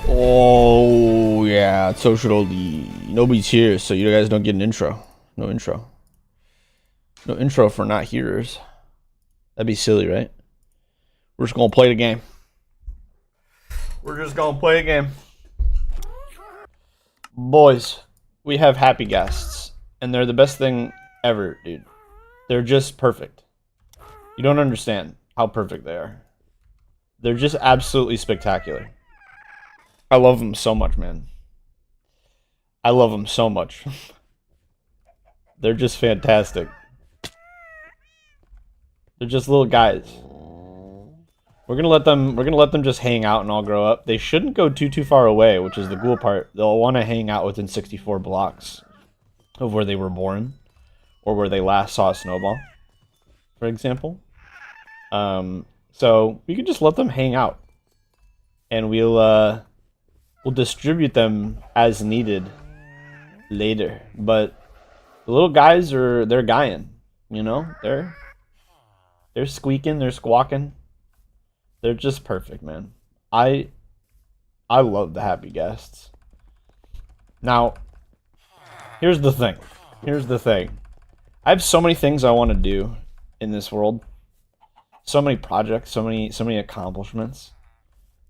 Oh, yeah, it's social only. Nobody's here, so you guys don't get an intro. No intro. No intro for not hearers. That'd be silly, right? We're just gonna play the game. We're just gonna play a game. Boys, we have happy guests, and they're the best thing ever, dude. They're just perfect. You don't understand how perfect they are. They're just absolutely spectacular. I love them so much, man. I love them so much. They're just fantastic. They're just little guys. We're gonna let them just hang out and all grow up. They shouldn't go too far away, which is the cool part. They'll want to hang out within 64 blocks of where they were born, or where they last saw a snowball, for example. So we can just let them hang out, and we'll distribute them as needed later. But the little guys they're guying, you know? They're squeaking, they're squawking. They're just perfect, man. I love the happy guests. Now, here's the thing. I have so many things I want to do in this world. So many projects, so many accomplishments.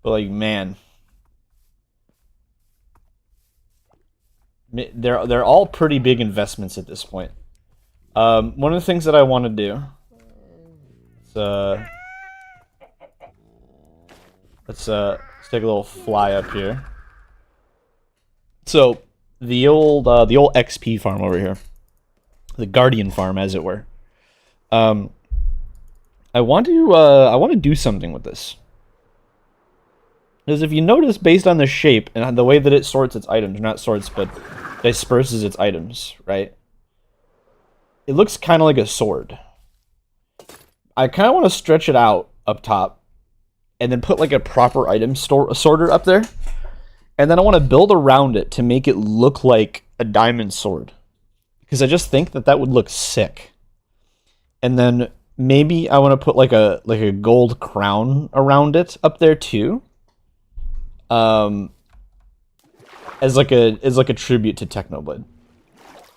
But like, man, they're all pretty big investments at this point. One of the things that I want to do is let's take a little fly up here. So the old XP farm over here, the Guardian farm, as it were. I want to do something with this, because if you notice, based on the shape and the way that it sorts its items, not sorts, but disperses its items, right? It looks kind of like a sword. I kind of want to stretch it out up top, and then put like a proper item sorter up there. And then I want to build around it to make it look like a diamond sword, because I just think that would look sick. And then maybe I want to put like a gold crown around it up there too. As like a tribute to Technoblade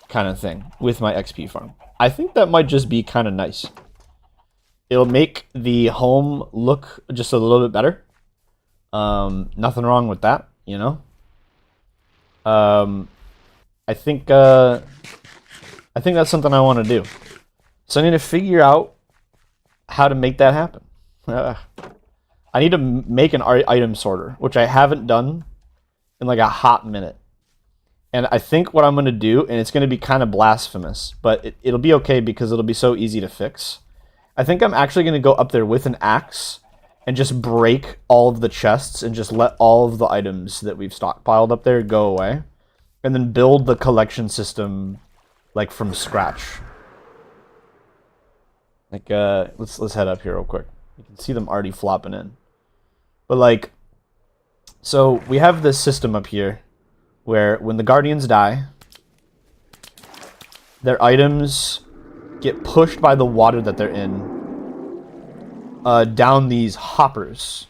kind of thing with my XP farm. I think that might just be kind of nice. It'll make the home look just a little bit better. Nothing wrong with that, you know. I think that's something I want to do. So I need to figure out how to make that happen. I need to make an item sorter, which I haven't done in like a hot minute. And I think what I'm going to do, and it's going to be kind of blasphemous, but it'll be okay because it'll be so easy to fix. I think I'm actually going to go up there with an axe and just break all of the chests and just let all of the items that we've stockpiled up there go away. And then build the collection system like from scratch. Like, let's head up here real quick. You can see them already flopping in. But like, so we have this system up here where when the Guardians die, their items get pushed by the water that they're in down these hoppers.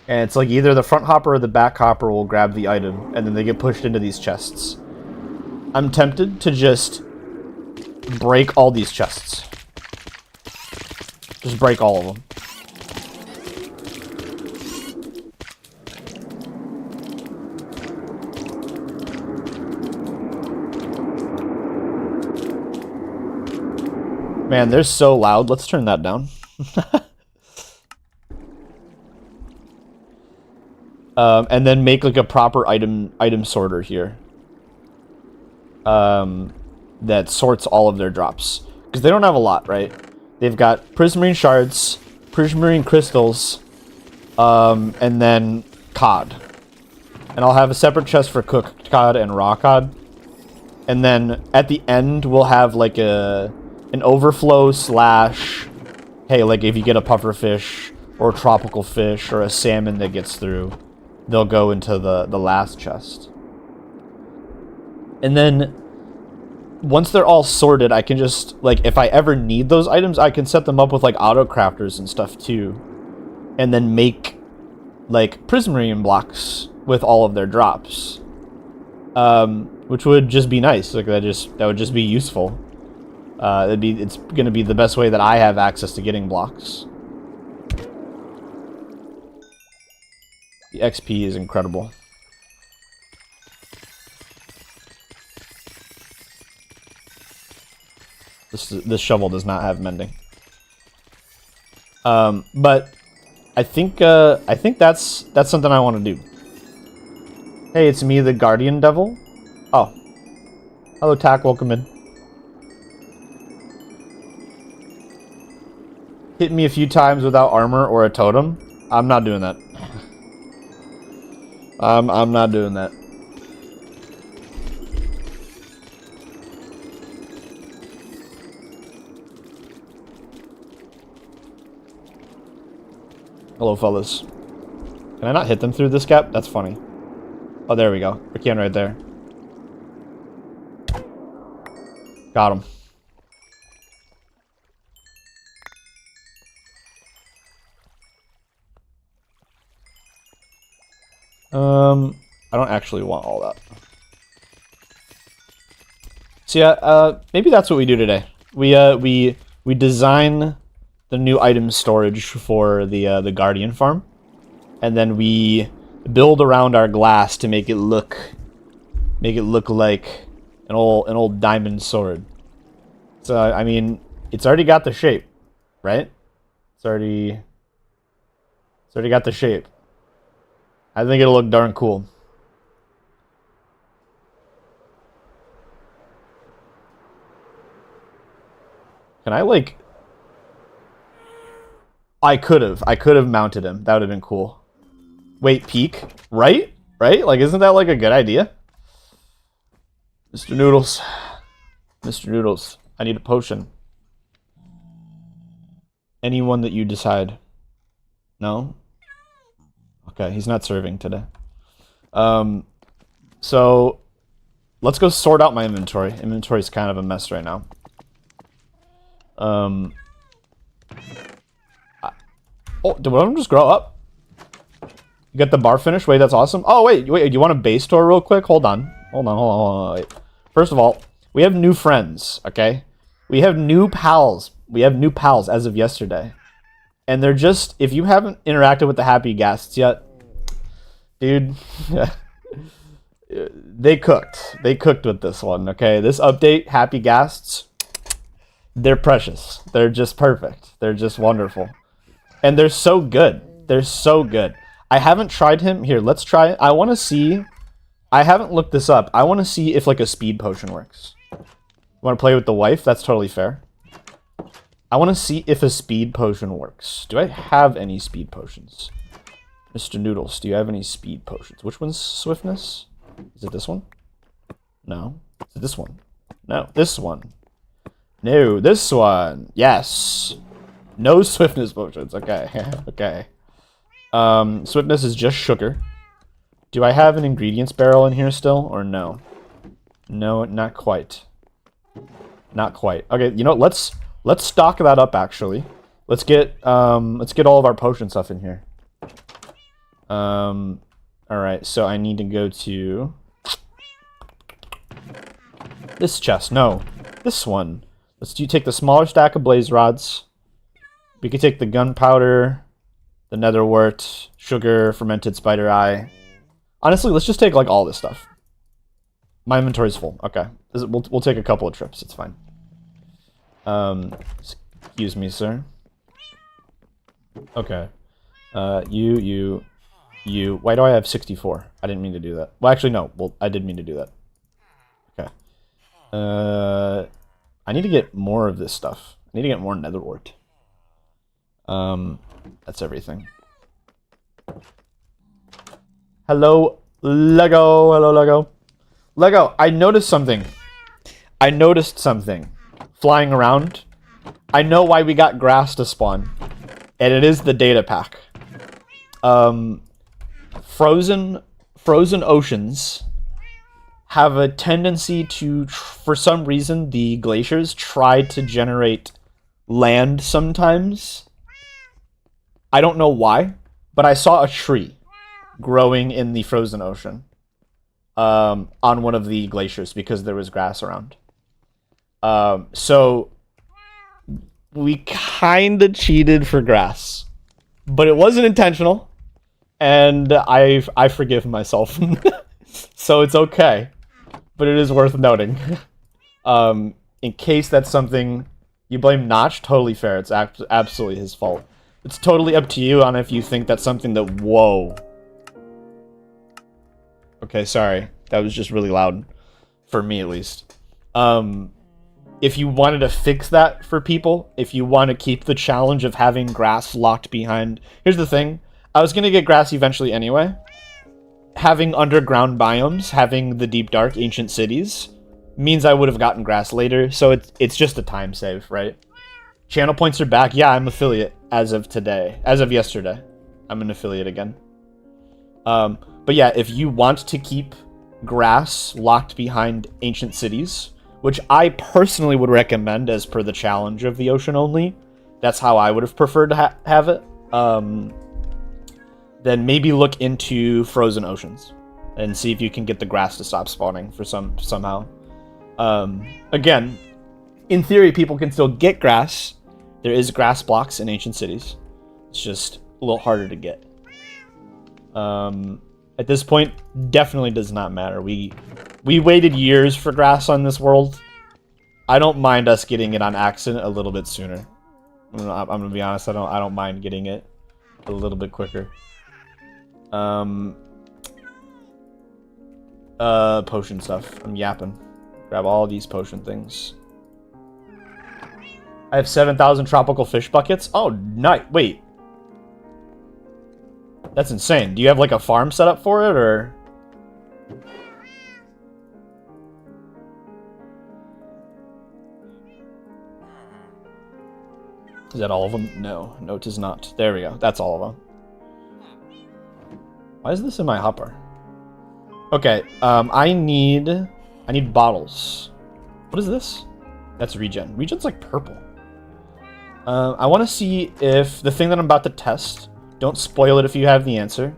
And it's like either the front hopper or the back hopper will grab the item, and then they get pushed into these chests. I'm tempted to just break all these chests. Just break all of them. Man, they're so loud. Let's turn that down. And then make like a proper item sorter here. That sorts all of their drops. Because they don't have a lot, right? They've got prismarine shards, prismarine crystals, and then cod. And I'll have a separate chest for cooked cod and raw cod. And then at the end, we'll have like an overflow slash, hey, like if you get a puffer fish or a tropical fish or a salmon that gets through, they'll go into the last chest. And then once they're all sorted, I can just, like, if I ever need those items, I can set them up with like auto crafters and stuff too, and then make like prismarine blocks with all of their drops, which would just be nice. Like that would just be useful. It's gonna be the best way that I have access to getting blocks. The XP is incredible. This shovel does not have mending. But I think that's something I want to do. Hey, it's me, the Guardian Devil. Oh, hello, Tack. Welcome in. Hit me a few times without armor or a totem. I'm not doing that. I'm not doing that. Hello, fellas. Can I not hit them through this gap? That's funny. Oh, there we go. We can right there. Got him. I don't actually want all that. So yeah, maybe that's what we do today. We design the new item storage for the Guardian farm, and then we build around our glass to make it look like an old diamond sword. So I mean, it's already got the shape, right? It's already got the shape. I think it'll look darn cool. Can I like? I could have mounted him. That would have been cool. Wait, peek? Right? Right? Like, isn't that like a good idea? Mr. Noodles. Mr. Noodles. I need a potion. Anyone that you decide. No? Okay, he's not serving today. So let's go sort out my inventory. Inventory's kind of a mess right now. Oh, did one of them just grow up? You got the bar finished? Wait, that's awesome. Oh, wait, do you want a base tour real quick? Hold on. Wait. First of all, we have new friends, okay? We have new pals. We have new pals as of yesterday. And they're just, if you haven't interacted with the happy guests yet, dude, they cooked. They cooked with this one, okay? This update, happy guests, they're precious. They're just perfect. They're just wonderful. And they're so good. They're so good. I haven't tried him. Here, let's try it. I want to see. I haven't looked this up. I want to see if like a speed potion works. Want to play with the wife? That's totally fair. I want to see if a speed potion works. Do I have any speed potions? Mr. Noodles, do you have any speed potions? Which one's swiftness? Is it this one? No. Is it this one? No. This one. No. This one. Yes. No swiftness potions. Okay. Okay. Swiftness is just sugar. Do I have an ingredients barrel in here still, or no? No, not quite. Not quite. Okay, you know, let's stock that up actually. Let's get all of our potion stuff in here. Alright, so I need to go to this chest. No. This one. Let's take the smaller stack of blaze rods. We could take the gunpowder, the netherwort, sugar, fermented spider eye. Honestly, let's just take like all this stuff. My inventory's full. Okay. We'll take a couple of trips. It's fine. Excuse me, sir. Okay. You. Why do I have 64? I didn't mean to do that. Well, actually, no. Well, I did mean to do that. Okay. I need to get more of this stuff. I need to get more netherwort. That's everything. Hello, Lego. Hello, Lego. Lego, I noticed something. Flying around. I know why we got grass to spawn. And it is the Datapack. Frozen oceans have a tendency to, for some reason, the glaciers try to generate land sometimes. I don't know why, but I saw a tree growing in the frozen ocean on one of the glaciers because there was grass around. So we kind of cheated for grass, but it wasn't intentional, and I forgive myself. So it's okay, but it is worth noting. In case that's something you blame Notch, totally fair. It's absolutely his fault. It's totally up to you on if you think that's something that... Whoa. Okay, sorry. That was just really loud. For me, at least. If you wanted to fix that for people, if you want to keep the challenge of having grass locked behind... Here's the thing. I was going to get grass eventually anyway. Having underground biomes, having the deep, dark, ancient cities, means I would have gotten grass later, so it's just a time save, right? Channel points are back. Yeah, I'm affiliate as of today. As of yesterday. I'm an affiliate again. But yeah, if you want to keep grass locked behind ancient cities, which I personally would recommend as per the challenge of the ocean only, that's how I would have preferred to have it, then maybe look into frozen oceans and see if you can get the grass to stop spawning for somehow. Again, in theory, people can still get grass. There is grass blocks in ancient cities. It's just a little harder to get. At this point, definitely does not matter. We waited years for grass on this world. I don't mind us getting it on accident a little bit sooner. I'm gonna be honest. I don't mind getting it a little bit quicker. Potion stuff. I'm yapping. Grab all these potion things. I have 7,000 tropical fish buckets. Oh, nice. Wait. That's insane. Do you have like a farm set up for it, or? Is that all of them? No. No, it is not. There we go. That's all of them. Why is this in my hopper? Okay, I need bottles. What is this? That's regen. Regen's like purple. I want to see if the thing that I'm about to test, don't spoil it if you have the answer.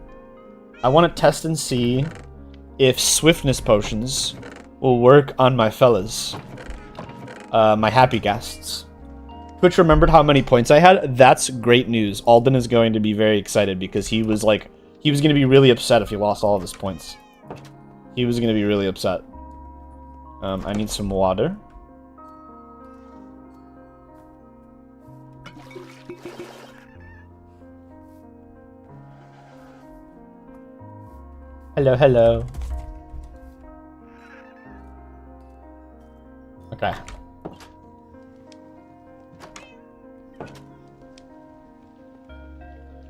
I want to test and see if swiftness potions will work on my fellas. My happy guests. Twitch remembered how many points I had. That's great news. Alden is going to be very excited because he was going to be really upset if he lost all of his points. He was going to be really upset. I need some water. Hello, hello. Okay.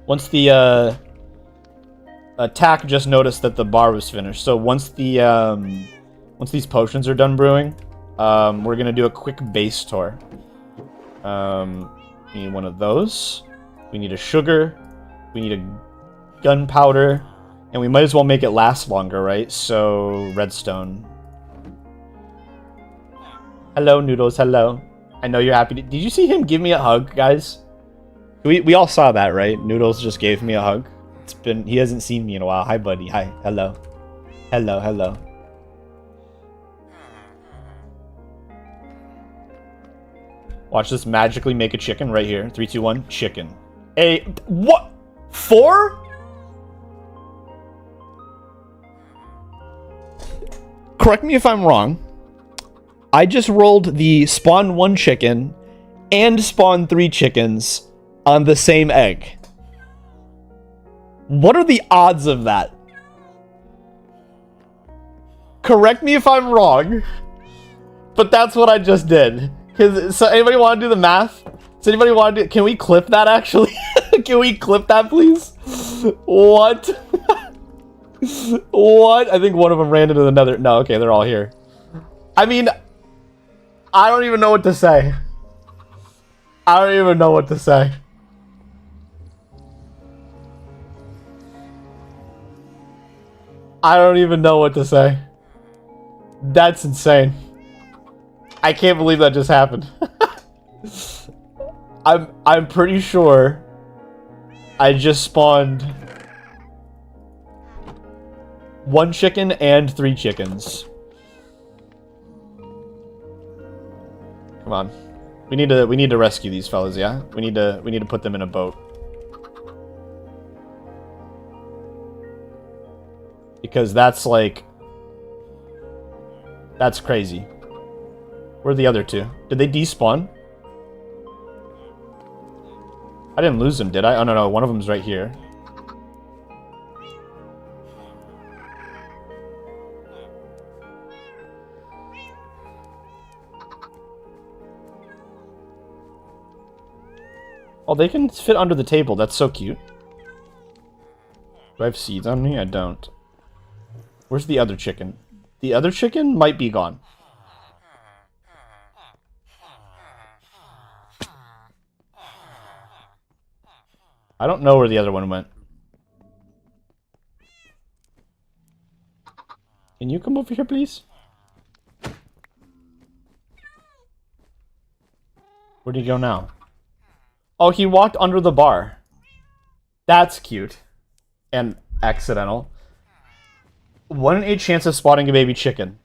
Once the attack just noticed that the bar was finished. So once these potions are done brewing, we're gonna do a quick base tour. We need one of those. We need a sugar. We need a gunpowder. And we might as well make it last longer, right? So, redstone. Hello, Noodles. Hello. I know you're happy. Did you see him give me a hug, guys? We all saw that, right? Noodles just gave me a hug. He hasn't seen me in a while. Hi, buddy. Hi. Hello. Hello, hello. Watch this magically make a chicken right here. 3, 2, 1. Chicken. What? 4? Correct me if I'm wrong. I just rolled the spawn 1 chicken and spawn 3 chickens on the same egg. What are the odds of that? Correct me if I'm wrong, but that's what I just did. So anybody want to do the math? Does anybody want to do? Can we clip that actually? Can we clip that, please? What? What? I think one of them ran into another. No, okay, they're all here. I mean, I don't even know what to say. I don't even know what to say. I don't even know what to say. That's insane. I can't believe that just happened. I'm pretty sure I just spawned 1 chicken and 3 chickens. Come on. We need to rescue these fellas, yeah? We need to put them in a boat. Because that's like... That's crazy. Where are the other 2? Did they despawn? I didn't lose them, did I? Oh, no, one of them's right here. Oh, they can fit under the table. That's so cute. Do I have seeds on me? I don't. Where's the other chicken? The other chicken might be gone. I don't know where the other one went. Can you come over here, please? Where'd he go now? Oh, he walked under the bar. That's cute. And accidental. 1 in 8 chance of spawning a baby chicken.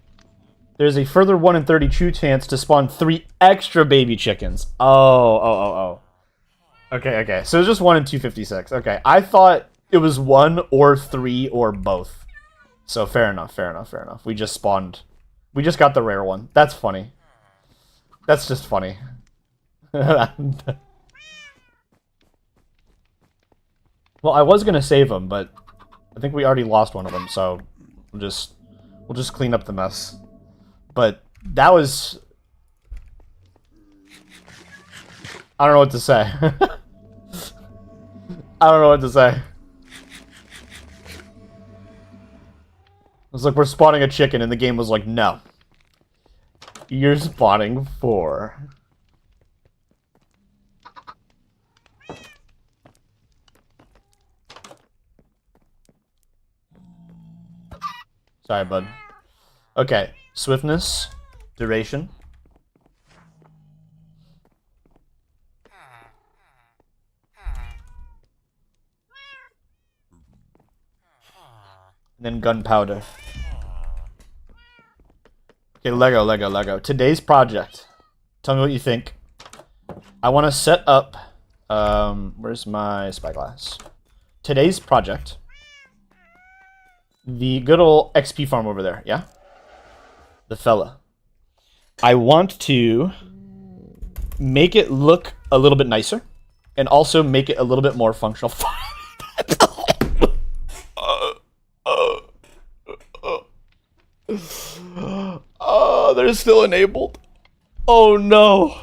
There's a further 1 in 32 chance to spawn 3 extra baby chickens. Oh. Okay. So it's just 1 in 256. Okay, I thought it was 1 or 3 or both. So fair enough. We just spawned. We just got the rare one. That's funny. That's just funny. Well, I was gonna save them, but I think we already lost one of them, so we'll just clean up the mess. But that was... I don't know what to say. I don't know what to say. It was like, we're spawning a chicken, and the game was like, no. You're spawning 4. Sorry, bud. Okay, swiftness, duration. And then gunpowder. Okay, Lego. Today's project. Tell me what you think. I want to set up... where's my spyglass? Today's project. The good old XP farm over there, yeah? The fella. I want to make it look a little bit nicer. And also make it a little bit more functional. Oh, they're still enabled. Oh no.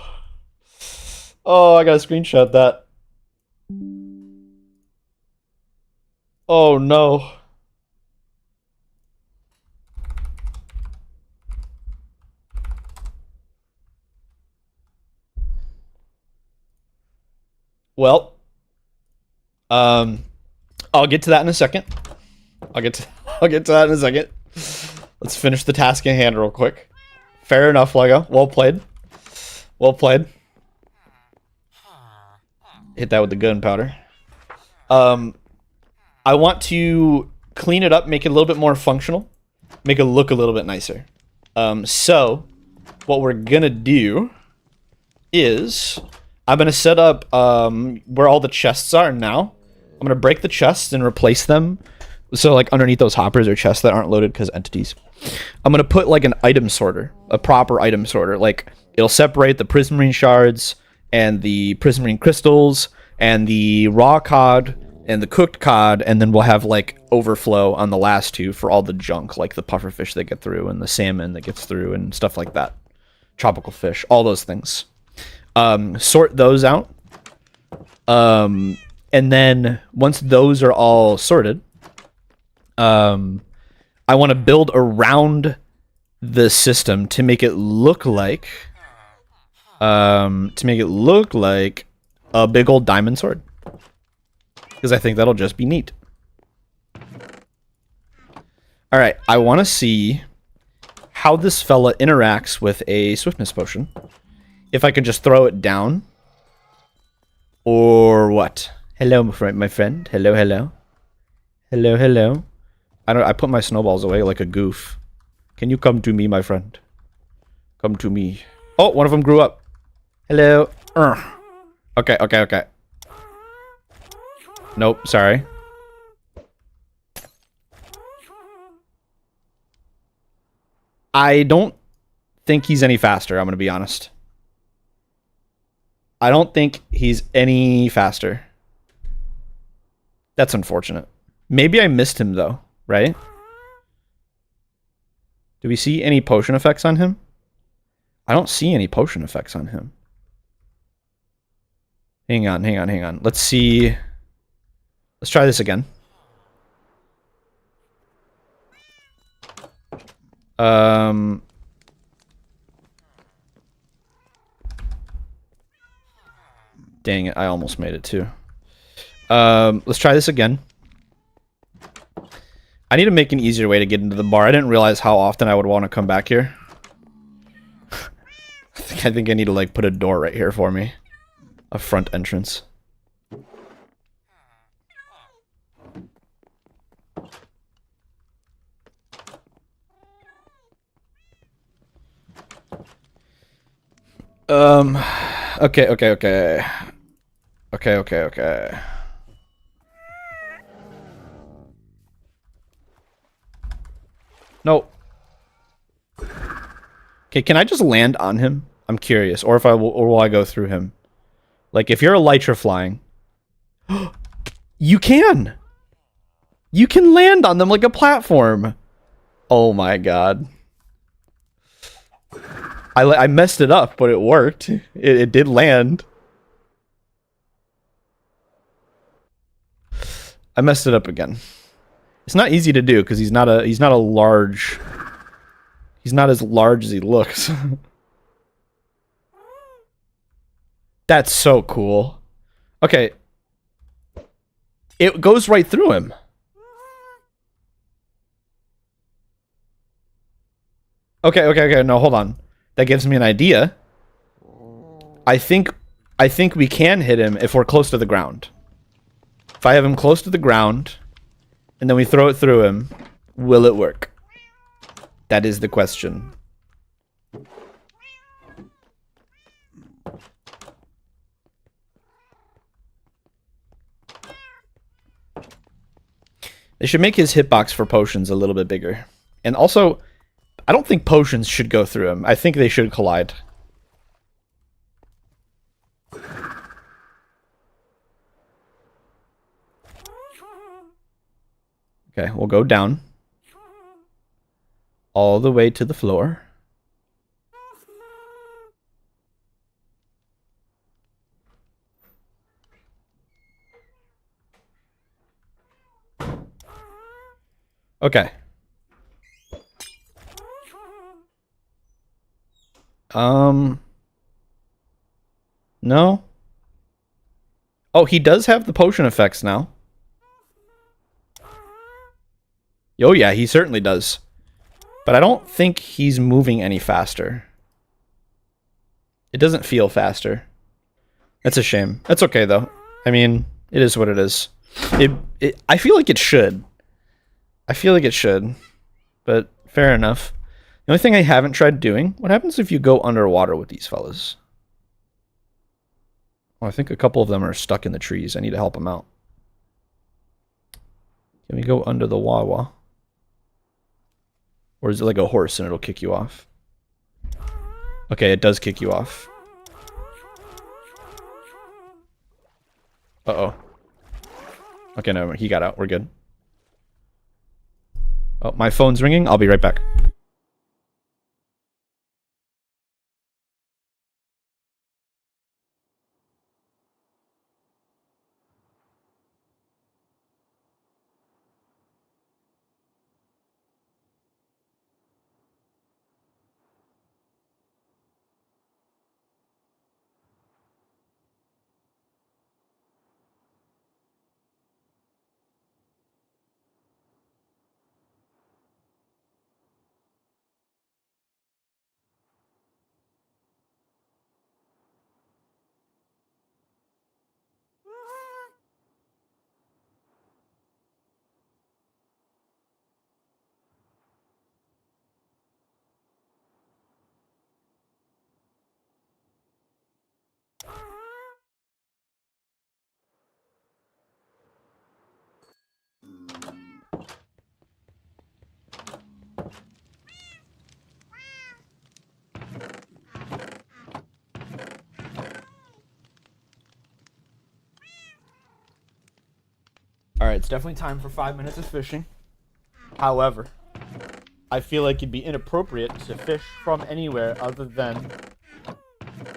Oh, I gotta screenshot that. Oh no. Well, I'll get to that in a second. I'll get to that in a second. Let's finish the task in hand real quick. Fair enough, Lego. Well played. Well played. Hit that with the gunpowder. I want to clean it up, make it a little bit more functional, make it look a little bit nicer. So what we're gonna do is I'm gonna set up where all the chests are now. I'm gonna break the chests and replace them. So like underneath those hoppers are chests that aren't loaded because entities. I'm gonna put like an item sorter, a proper item sorter. Like it'll separate the prismarine shards and the prismarine crystals and the raw cod and the cooked cod, and then we'll have like overflow on the last 2 for all the junk, like the pufferfish that get through and the salmon that gets through and stuff like that. Tropical fish, all those things. Sort those out. And then once those are all sorted, I want to build around the system to make it look like a big old diamond sword. Because I think that'll just be neat. Alright, I want to see how this fella interacts with a swiftness potion. If I can just throw it down. Or what? Hello, my friend. Hello. I put my snowballs away like a goof. Can you come to me, my friend? Come to me. Oh, one of them grew up. Hello. Okay, okay, okay. Nope, sorry. I don't think he's any faster, I'm gonna be honest. I don't think he's any faster. That's unfortunate. Maybe I missed him, though, right? Do we see any potion effects on him? I don't see any potion effects on him. Hang on, hang on, hang on. Let's see. Let's try this again. Dang it, I almost made it too. Let's try this again. I need to make an easier way to get into the bar. I didn't realize how often I would want to come back here. I think I need to like put a door right here for me. A front entrance. Okay, okay, okay. Okay, okay, okay. No. Okay, can I just land on him? I'm curious. Or if or will I go through him? Like, if you're elytra flying... You can! You can land on them like a platform! Oh my god. I messed it up, but it worked. It did land. I messed it up again. It's not easy to do because he's not a large. He's not as large as he looks. That's so cool. Okay. It goes right through him. Okay, okay, okay. No, hold on. That gives me an idea. I think we can hit him if we're close to the ground. If I have him close to the ground, and then we throw it through him, will it work? That is the question. They should make his hitbox for potions a little bit bigger. And also, I don't think potions should go through him. I think they should collide. Okay, we'll go down. All the way to the floor. Okay. No. Oh, he does have the potion effects now. Oh yeah, he certainly does. But I don't think he's moving any faster. It doesn't feel faster. That's a shame. That's okay though. I mean, it is what it is. I feel like it should. I feel like it should. But fair enough. The only thing I haven't tried doing, what happens if you go underwater with these fellas? Well, I think a couple of them are stuck in the trees. I need to help them out. Can we go under the Wawa? Or is it like a horse and it'll kick you off? Okay, it does kick you off. Uh-oh. Okay, no, he got out. We're good. Oh, my phone's ringing. I'll be right back. All right, it's definitely time for 5 minutes of fishing. However, I feel like it'd be inappropriate to fish from anywhere other than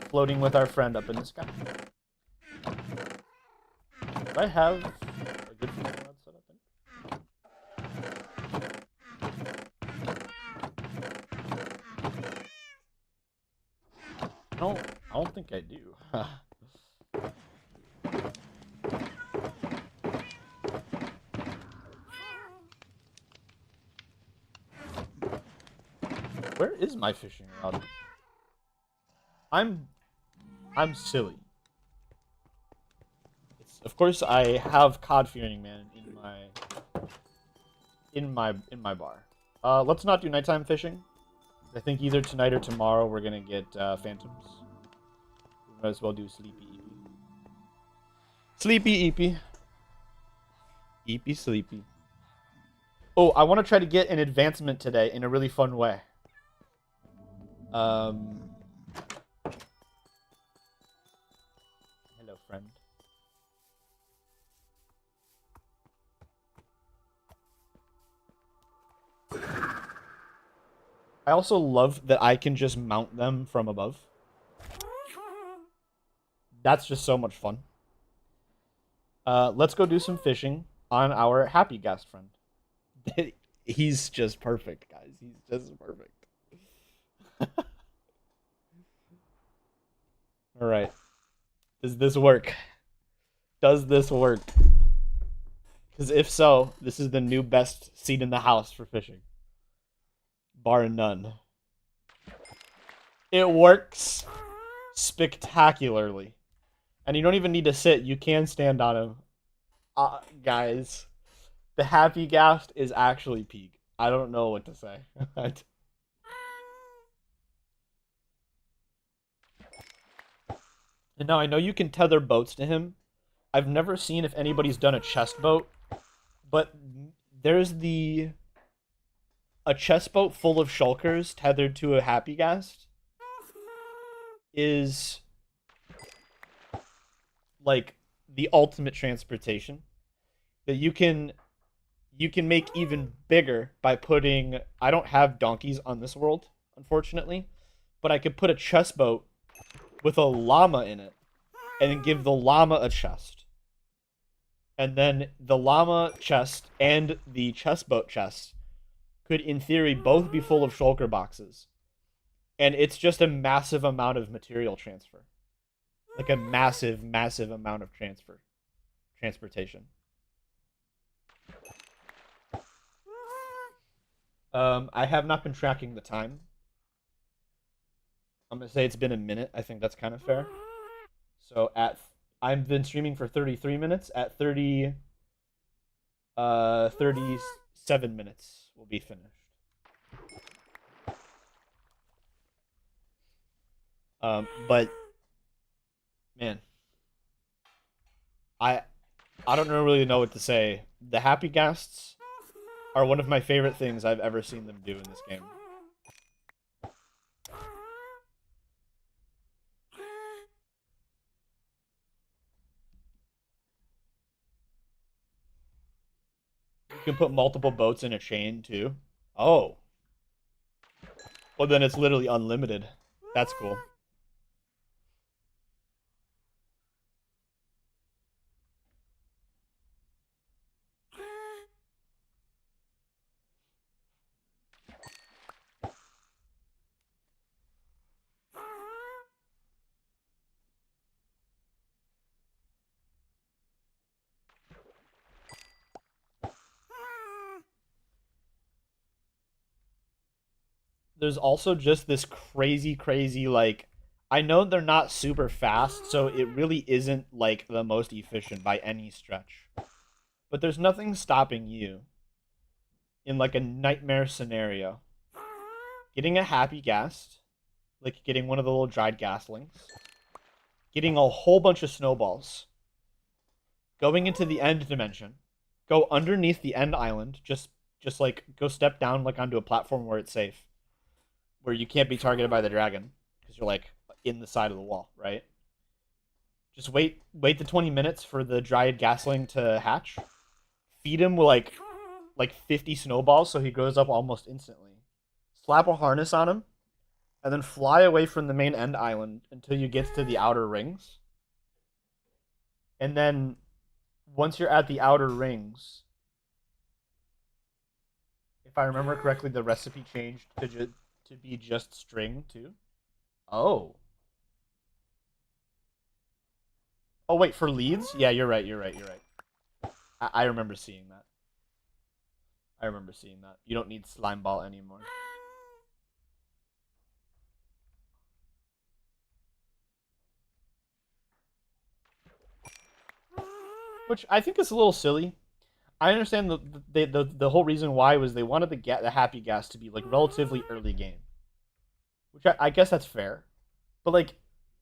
floating with our friend up in the sky. Do I have a good fishing rod set up in? I don't think I do. Where is my fishing rod? I'm silly. Of course, I have cod fearing man in my bar. Let's not do nighttime fishing. I think either tonight or tomorrow we're gonna get phantoms. We might as well do sleepy eepy. Sleepy eepy. Eepy sleepy. Oh, I want to try to get an advancement today in a really fun way. Hello, friend. I also love that I can just mount them from above. That's just so much fun. Let's go do some fishing on our happy guest friend. He's just perfect, guys. He's just perfect. All right. Does this work? Does this work? Because if so, this is the new best seat in the house for fishing. Bar none. It works spectacularly. And you don't even need to sit. You can stand on him. Guys, the happy gaft is actually peak. I don't know what to say. And now I know you can tether boats to him. I've never seen if anybody's done a chest boat, but there's a chest boat full of shulkers tethered to a happy ghast is like the ultimate transportation that you can make even bigger by putting. I don't have donkeys on this world, unfortunately, but I could put a chest boat with a llama in it and then give the llama a chest. And then the llama chest and the chest boat chest could, in theory, both be full of shulker boxes. And it's just a massive amount of material transfer. Like a massive, massive amount of transportation. I have not been tracking the time. I'm gonna say it's been a minute. I think that's kind of fair. So I've been streaming for 33 minutes. At 37 minutes will be finished. But man, I don't really know what to say. The happy ghasts are one of my favorite things I've ever seen them do in this game. You can put multiple boats in a chain too. Oh. Well, then it's literally unlimited. That's cool. There's also just this crazy, crazy, like, I know they're not super fast, so it really isn't like the most efficient by any stretch. But there's nothing stopping you in like a nightmare scenario getting a happy ghast, like getting one of the little dried gastlings, getting a whole bunch of snowballs, going into the end dimension, go underneath the end island, just like go step down like onto a platform where it's safe, where you can't be targeted by the dragon because you're like in the side of the wall, right? Just wait the 20 minutes for the dried gasling to hatch, feed him with like 50 snowballs so he grows up almost instantly. Slap a harness on him, and then fly away from the main end island until you get to the outer rings. And then once you're at the outer rings, if I remember correctly, the recipe changed to be just string too. Oh. Oh wait, for leads? Yeah, you're right. You're right. You're right. I remember seeing that. I remember seeing that. You don't need slime ball anymore. Which I think is a little silly. I understand the whole reason why was they wanted the happy gas to be like relatively early game, which I guess that's fair. But like,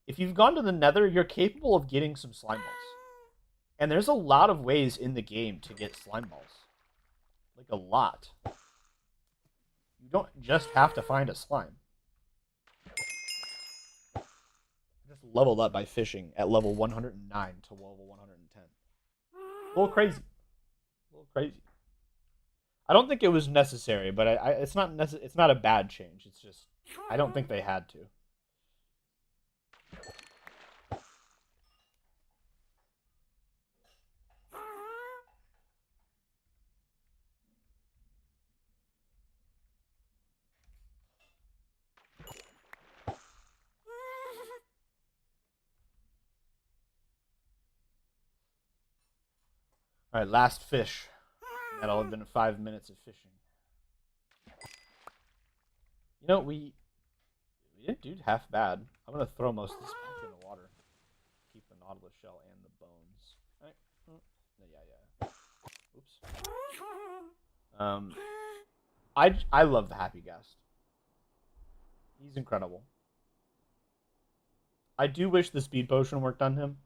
if you've gone to the Nether, you're capable of getting some slime balls, and there's a lot of ways in the game to get slime balls, like a lot. You don't just have to find a slime. I just leveled up by fishing at level 109 to level 110. A little crazy. A little crazy. I don't think it was necessary, but it's not a bad change. It's just I don't think they had to. All right, last fish. That'll have been 5 minutes of fishing. You know, we didn't do half bad. I'm gonna throw most of this back in the water. Keep the nautilus shell and the bones. All right. Yeah. Oops. I love the Happy Guest. He's incredible. I do wish the speed potion worked on him.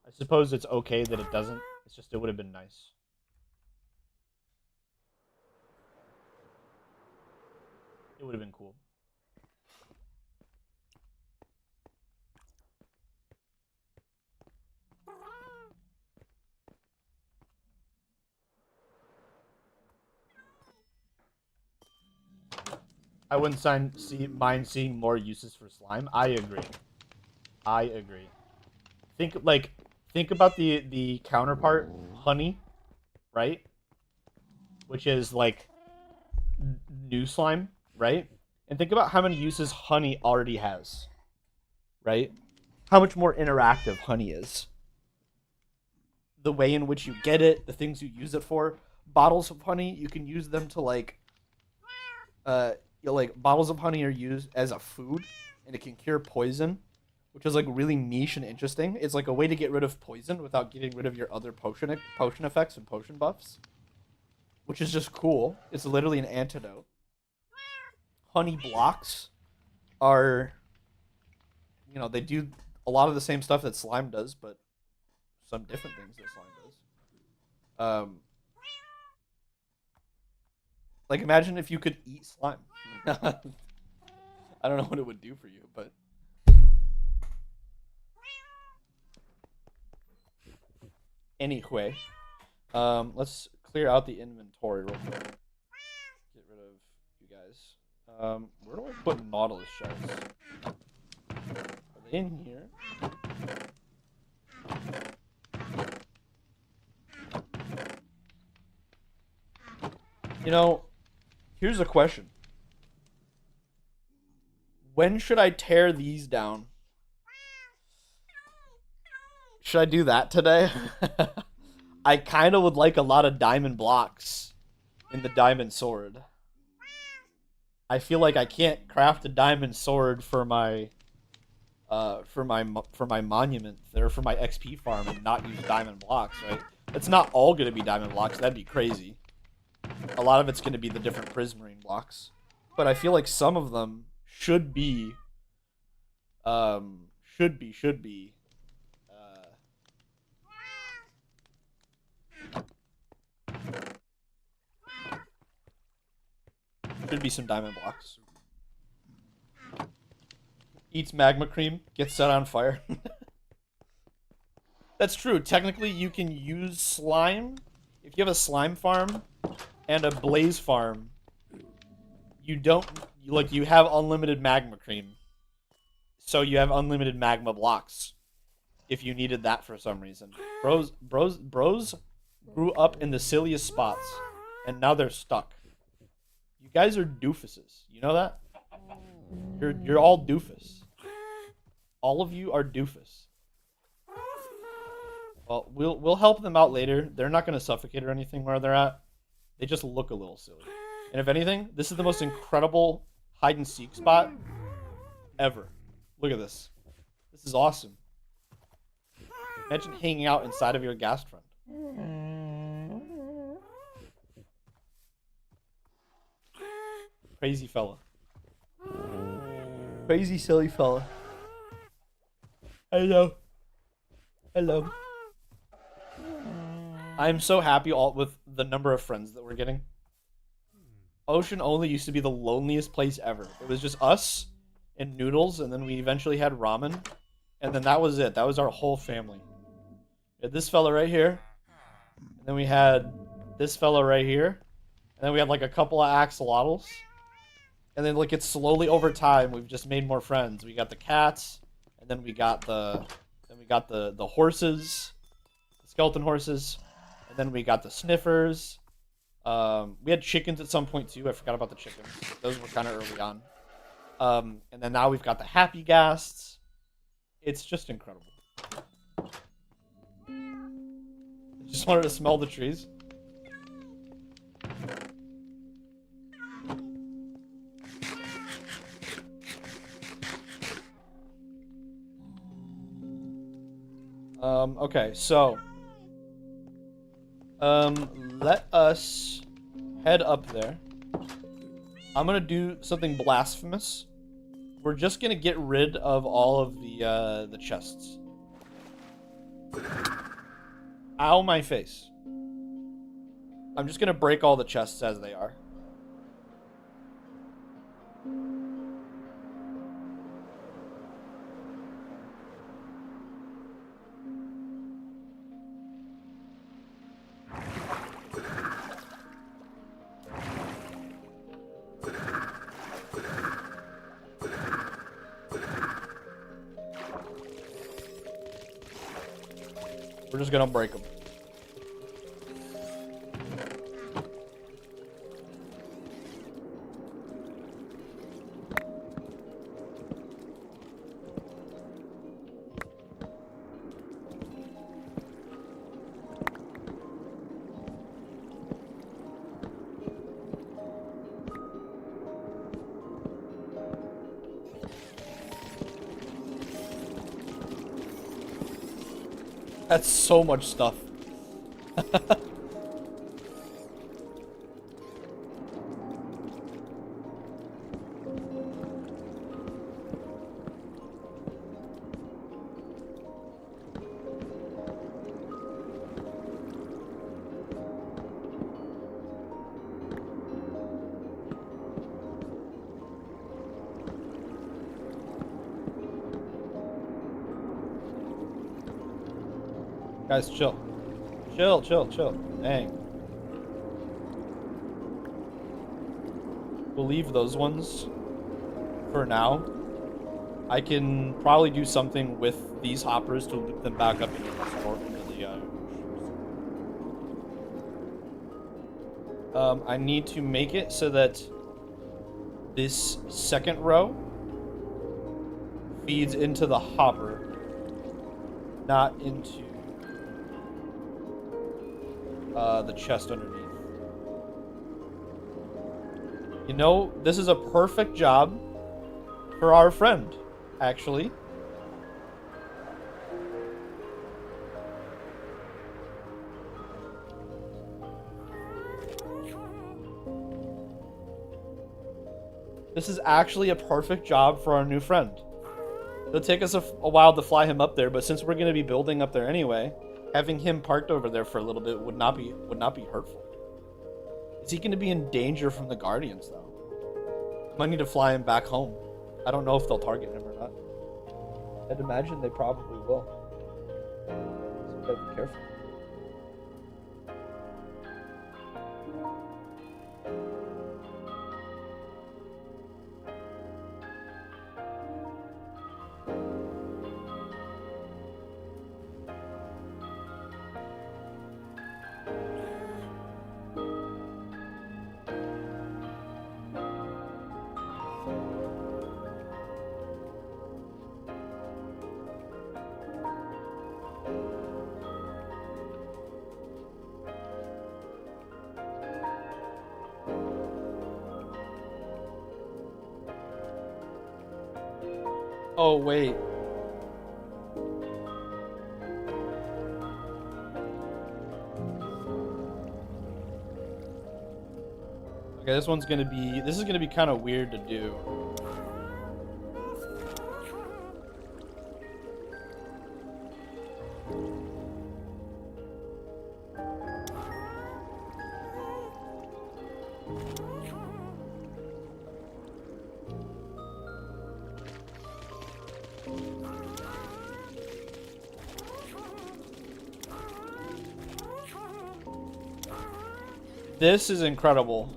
I suppose it's okay that it doesn't. It's just it would have been nice. It would have been cool. I wouldn't mind seeing more uses for slime. I agree. I agree. Think about the counterpart, honey, right? Which is like new slime, right? And think about how many uses honey already has, right? How much more interactive honey is. The way in which you get it, the things you use it for. Bottles of honey, you can use them to like like bottles of honey are used as a food and it can cure poison, which is like really niche and interesting. It's like a way to get rid of poison without getting rid of your other potion effects and potion buffs, which is just cool. It's literally an antidote. Honey blocks are, they do a lot of the same stuff that slime does, but some different things that slime does. Like imagine if you could eat slime. I don't know what it would do for you, but anyway, let's clear out the inventory real quick. Get rid of you guys. Where do I put nautilus shells? Are they in here? Here's a question. When should I tear these down? Should I do that today? I kind of would like a lot of diamond blocks in the diamond sword. I feel like I can't craft a diamond sword for my monument or for my XP farm and not use diamond blocks, right? It's not all going to be diamond blocks. That'd be crazy. A lot of it's going to be the different prismarine blocks. But I feel like some of them should be should be some diamond blocks. Eats magma cream, gets set on fire. That's true. Technically, you can use slime if you have a slime farm and a blaze farm, you don't like you have unlimited magma cream, so you have unlimited magma blocks. If you needed that for some reason, bros grew up in the silliest spots, and now they're stuck. You guys are doofuses. You know that? You're all doofus. All of you are doofus. Well, we'll help them out later. They're not gonna suffocate or anything where they're at. They just look a little silly. And if anything, this is the most incredible hide and seek spot ever. Look at this. This is awesome. Imagine hanging out inside of your ghast friend. Crazy fella. Crazy silly fella. Hello. Hello. I'm so happy with the number of friends that we're getting. Ocean Only used to be the loneliest place ever. It was just us and Noodles, and then we eventually had Ramen. And then that was it. That was our whole family. We had this fella right here. And then we had this fella right here. And then we had like a couple of axolotls. And then like it's slowly over time, we've just made more friends. We got the cats, and then we got the horses, the skeleton horses, and then we got the sniffers. We had chickens at some point too. I forgot about the chickens. Those were kind of early on. And then now we've got the happy ghasts. It's just incredible. I just wanted to smell the trees. Okay, so let us head up there. I'm gonna do something blasphemous. We're just gonna get rid of all of the chests. Ow, my face. I'm just gonna break all the chests as they are. We're just gonna break them. That's so much stuff. Guys, chill. Chill, chill, chill. Dang. We'll leave those ones for now. I can probably do something with these hoppers to loop them back up into the store. I need to make it so that this second row feeds into the hopper, not into the chest underneath. You know, this is a perfect job for our friend, actually. This is actually a perfect job for our new friend. It'll take us a while to fly him up there, but since we're going to be building up there anyway, having him parked over there for a little bit would not be hurtful. Is he going to be in danger from the Guardians, though? Might need to fly him back home. I don't know if they'll target him or not. I'd imagine they probably will. So we gotta be careful. Oh, wait. Okay, this is gonna be kind of weird to do. This is incredible.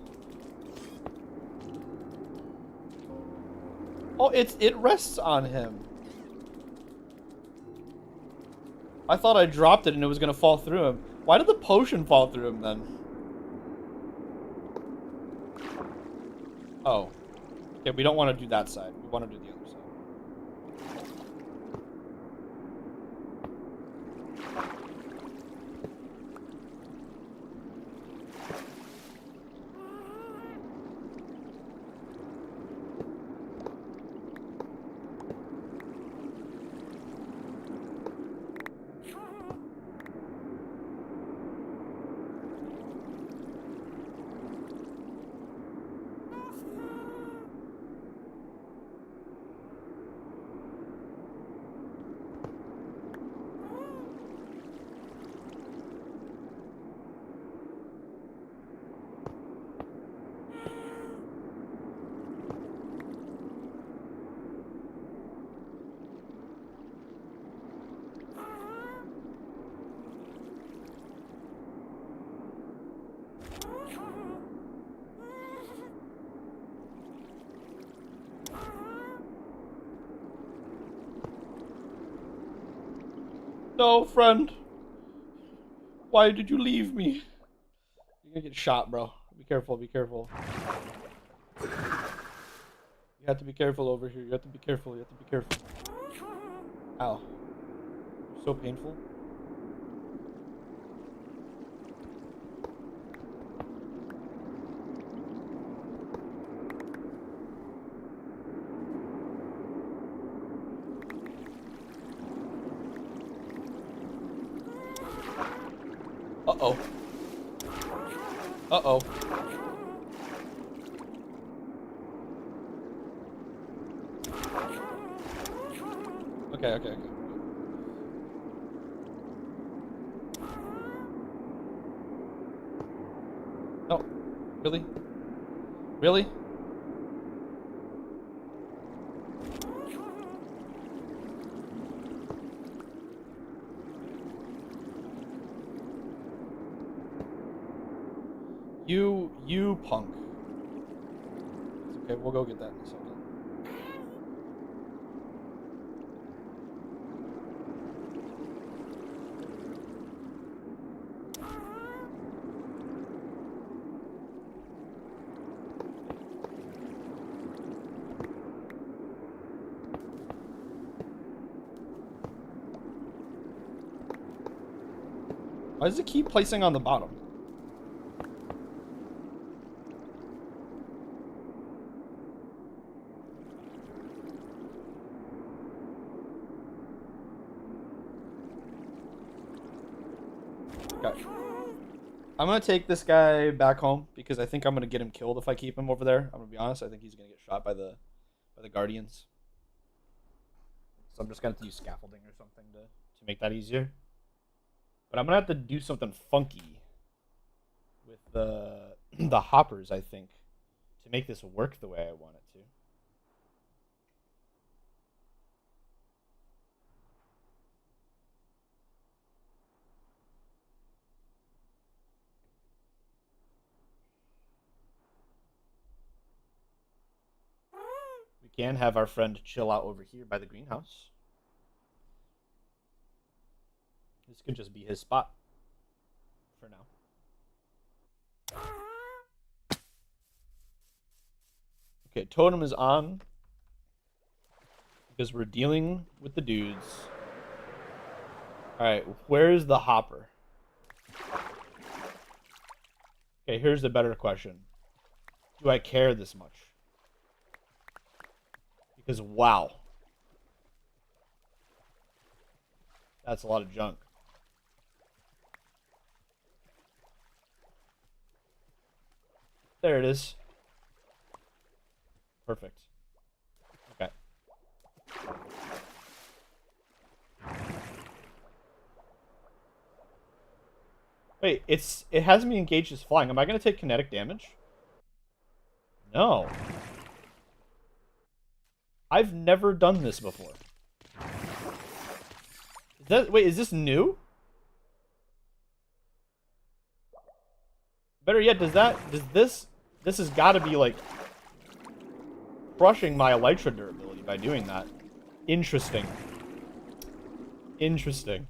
Oh, it rests on him. I thought I dropped it and it was gonna fall through him. Why did the potion fall through him then? Oh. Okay, we don't want to do that side. We want to do the other side. No, friend. Why did you leave me? You're gonna get shot, bro. Be careful, be careful. You have to be careful over here. You have to be careful, you have to be careful. Ow. So painful. Uh-oh. Uh-oh. Okay, okay, okay. No. Really? Really? You punk. Okay, we'll go get that in a second. Why does it keep placing on the bottom? Okay. I'm gonna take this guy back home because I think I'm gonna get him killed if I keep him over there. I'm gonna be honest. I think he's gonna get shot by the guardians. So I'm just gonna have to use scaffolding or something to make that easier. But I'm gonna have to do something funky with the the hoppers, I think, to make this work the way I want it to. We can have our friend chill out over here by the greenhouse. This could just be his spot for now. Okay, totem is on because we're dealing with the dudes. Alright, where's the hopper? Okay, here's the better question. Do I care this much? Because, wow. That's a lot of junk. There it is. Perfect. Okay. Wait, it has me engaged as flying. Am I gonna take kinetic damage? No. I've never done this before. Wait, is this new? Better yet, this has got to be like crushing my elytra durability by doing that. Interesting. Interesting.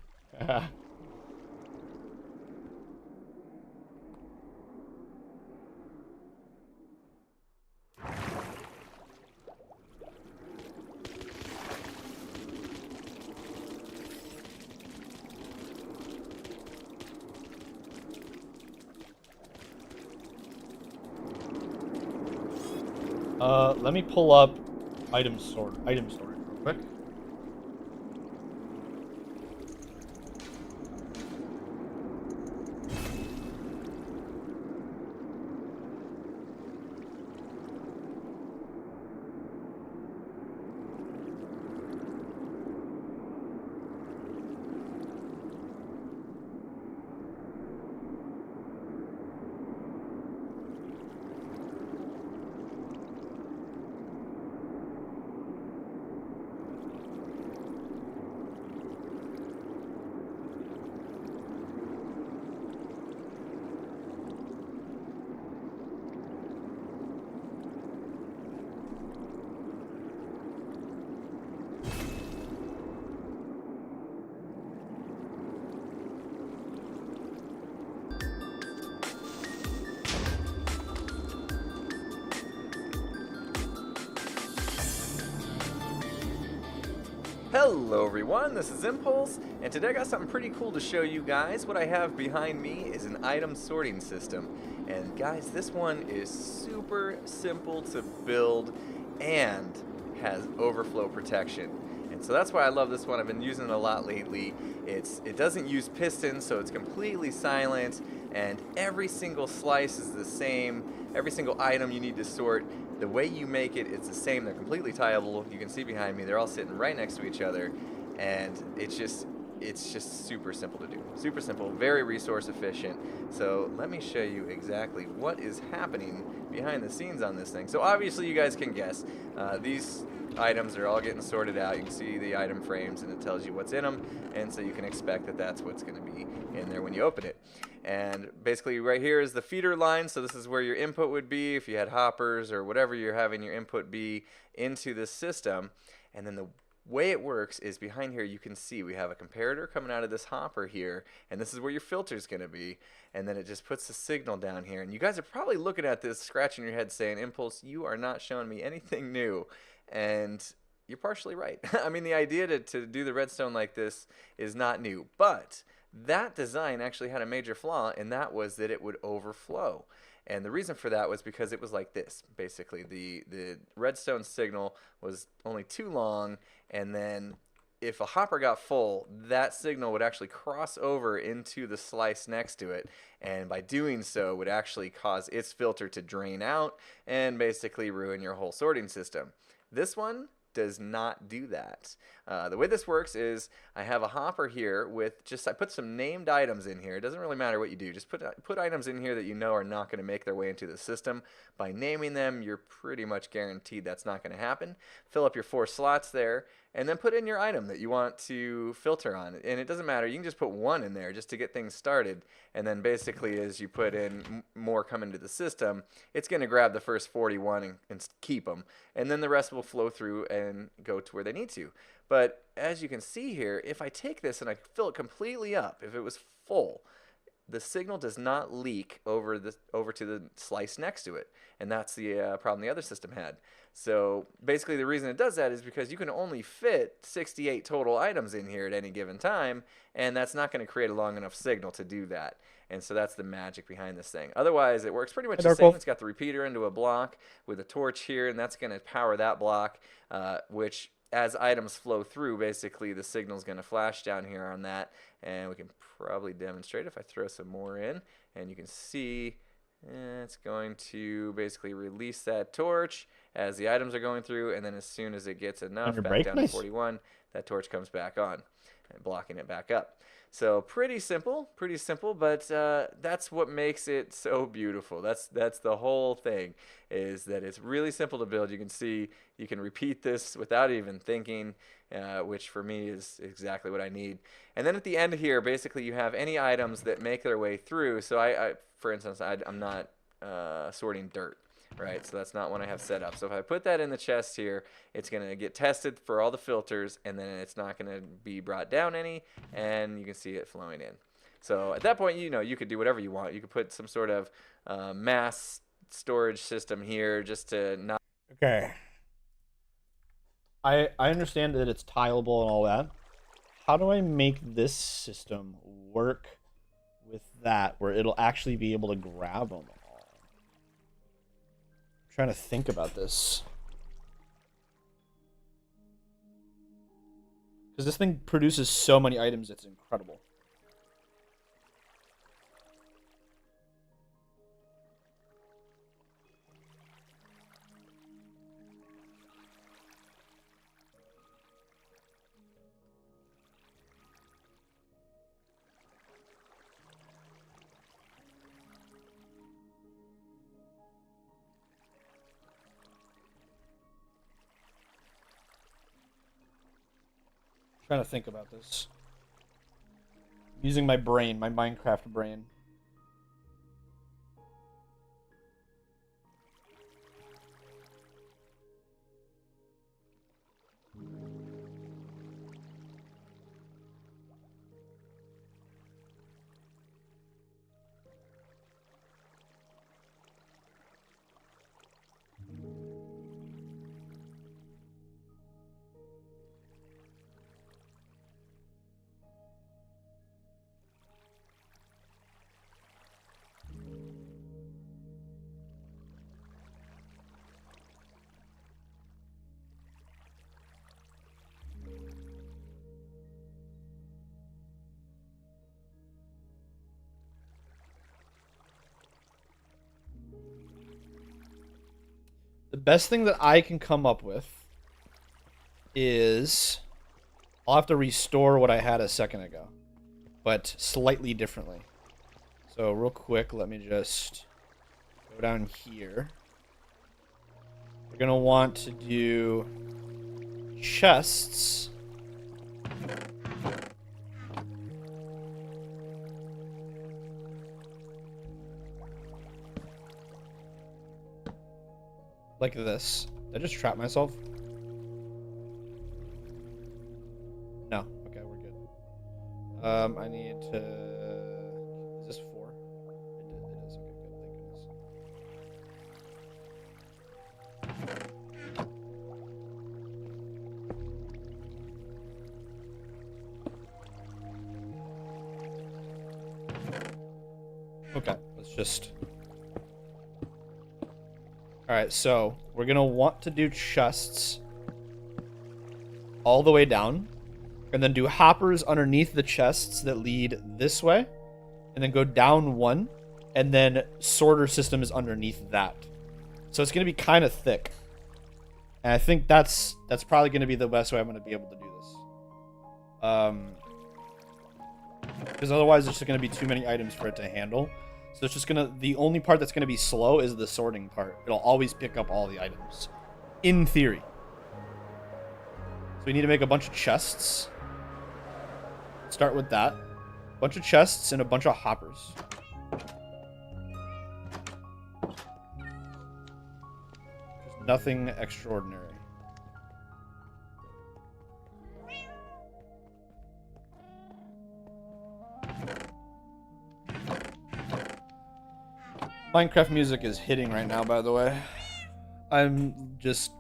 Let me pull up item storage real quick. Hello everyone, this is Impulse, and today I got something pretty cool to show you guys. What I have behind me is an item sorting system. And guys, this one is super simple to build and has overflow protection. And so that's why I love this one. I've been using it a lot lately. It doesn't use pistons, so it's completely silent, and every single slice is the same. Every single item you need to sort, the way you make it, it's the same. They're completely tieable. You can see behind me, they're all sitting right next to each other, and it's just super simple to do. Super simple, very resource efficient. So let me show you exactly what is happening behind the scenes on this thing. So obviously you guys can guess. These items are all getting sorted out. You can see the item frames and it tells you what's in them, and so you can expect that that's what's going to be in there when you open it. And basically right here is the feeder line, so this is where your input would be if you had hoppers or whatever you're having your input be into this system. And then the way it works is behind here you can see we have a comparator coming out of this hopper here, and this is where your filter is going to be, and then it just puts the signal down here. And you guys are probably looking at this scratching your head saying, Impulse, you are not showing me anything new. And you're partially right. I mean, the idea to do the redstone like this is not new, but that design actually had a major flaw, and that was that it would overflow. And the reason for that was because it was like this. Basically, the redstone signal was only too long, and then if a hopper got full, that signal would actually cross over into the slice next to it, and by doing so would actually cause its filter to drain out and basically ruin your whole sorting system. This one does not do that. The way this works is I have a hopper here with I put some named items in here. It doesn't really matter what you do. Just put items in here that you know are not going to make their way into the system. By naming them, you're pretty much guaranteed that's not going to happen. Fill up your 4 slots there, and then put in your item that you want to filter on. And it doesn't matter. You can just put 1 in there just to get things started. And then basically as you put in more come into the system, it's going to grab the first 41 and keep them. And then the rest will flow through and go to where they need to. But as you can see here, if I take this and I fill it completely up, if it was full, the signal does not leak over to the slice next to it, and that's the problem the other system had. So basically the reason it does that is because you can only fit 68 total items in here at any given time, and that's not going to create a long enough signal to do that. And so that's the magic behind this thing. Otherwise, it works pretty much the same. It's got the repeater into a block with a torch here, and that's going to power that block, which as items flow through, basically the signal's going to flash down here on that, and we can probably demonstrate if I throw some more in, and you can see it's going to basically release that torch as the items are going through, and then as soon as it gets On enough your back break? down Nice. to 41, that torch comes back on and blocking it back up. So pretty simple, but that's what makes it so beautiful. That's the whole thing, is that it's really simple to build. You can see you can repeat this without even thinking, which for me is exactly what I need. And then at the end here, basically you have any items that make their way through. So for instance, I'm not sorting dirt. Right, so that's not one I have set up. So if I put that in the chest here, it's going to get tested for all the filters, and then it's not going to be brought down any, and you can see it flowing in. So at that point, you could do whatever you want. You could put some sort of mass storage system here just to not... Okay. I understand that it's tileable and all that. How do I make this system work with that, where it'll actually be able to grab them all? I'm trying to think about this. Because this thing produces so many items, it's incredible. Trying to think about this. Using my brain, my Minecraft brain. The best thing that I can come up with is I'll have to restore what I had a second ago, but slightly differently. So real quick, let me just go down here. We're gonna want to do chests. Like this. Did I just trap myself? No. Okay, we're good. I need to... Is this 4? It is. Okay, good. Thank goodness. Okay, let's just... Alright, so we're going to want to do chests all the way down, and then do hoppers underneath the chests that lead this way, and then go down one, and then sorter system is underneath that. So it's going to be kind of thick. And I think that's probably going to be the best way I'm going to be able to do this. Because otherwise there's just going to be too many items for it to handle. So it's just gonna, the only part that's gonna be slow is the sorting part. It'll always pick up all the items. In theory. So we need to make a bunch of chests. Start with that. A bunch of chests and a bunch of hoppers. Just nothing extraordinary. Minecraft music is hitting right now, by the way. I'm just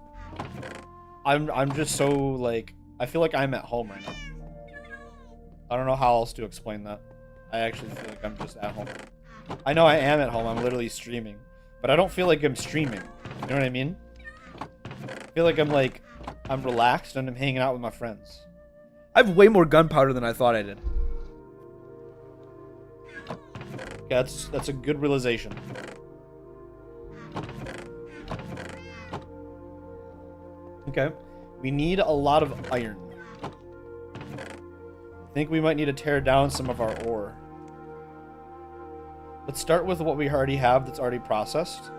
so, like, I feel like I'm at home right now. I don't know how else to explain that. I actually feel like I'm just at home. I know I am at home, I'm literally streaming. But I don't feel like I'm streaming. You know what I mean? I feel like I'm, like, I'm relaxed and I'm hanging out with my friends. I have way more gunpowder than I thought I did. Yeah, that's a good realization. Okay. We need a lot of iron. I think we might need to tear down some of our ore. Let's start with what we already have that's already processed.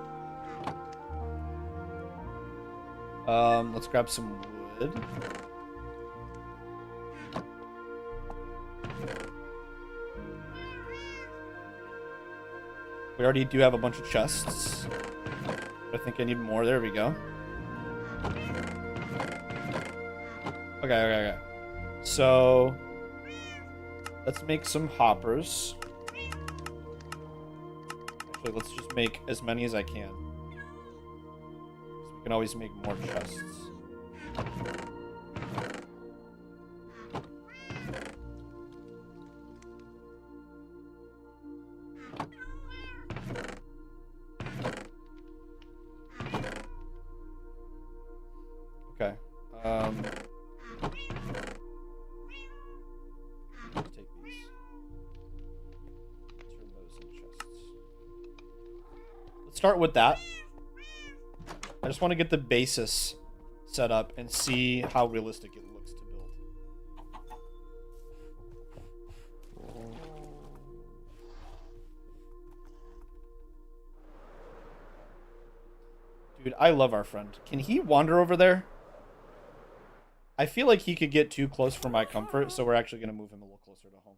Let's grab some wood. We already do have a bunch of chests. I think I need more. There we go. Okay. So, let's make some hoppers. Actually, let's just make as many as I can. So we can always make more chests. Okay. Take these. Turn those in chests. Let's start with that. I just want to get the basis set up and see how realistic it looks to build. Dude, I love our friend. Can he wander over there? I feel like he could get too close for my comfort, so we're actually going to move him a little closer to home.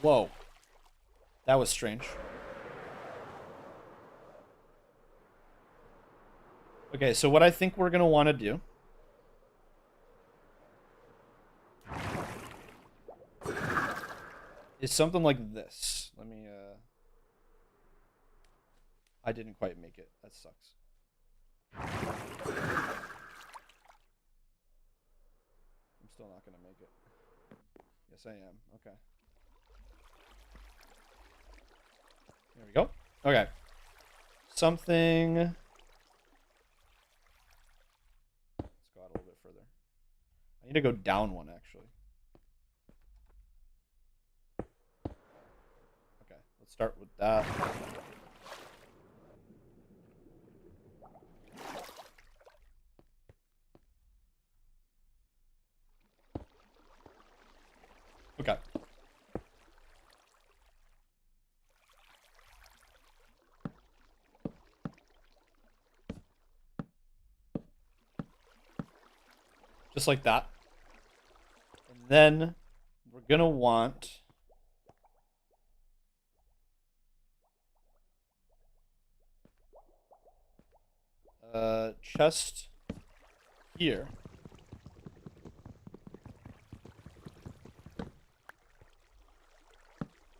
Whoa. That was strange. Okay, so what I think we're going to want to do is something like this. Let me, I didn't quite make it. That sucks. I'm still not going to make it. Yes, I am. Okay. There we go. Okay. Something. Let's go out a little bit further. I need to go down one, actually. Okay, let's start with that. Okay. Just like that. And then we're going to want a chest here.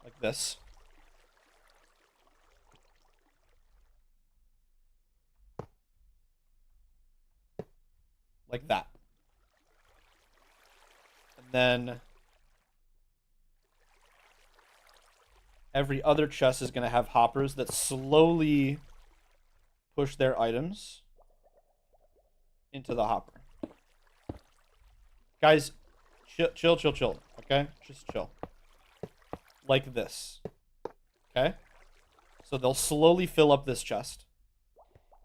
Like this. Like that. And then every other chest is going to have hoppers that slowly push their items into the hopper. Guys, chill, okay? Just chill. Like this. Okay? So they'll slowly fill up this chest.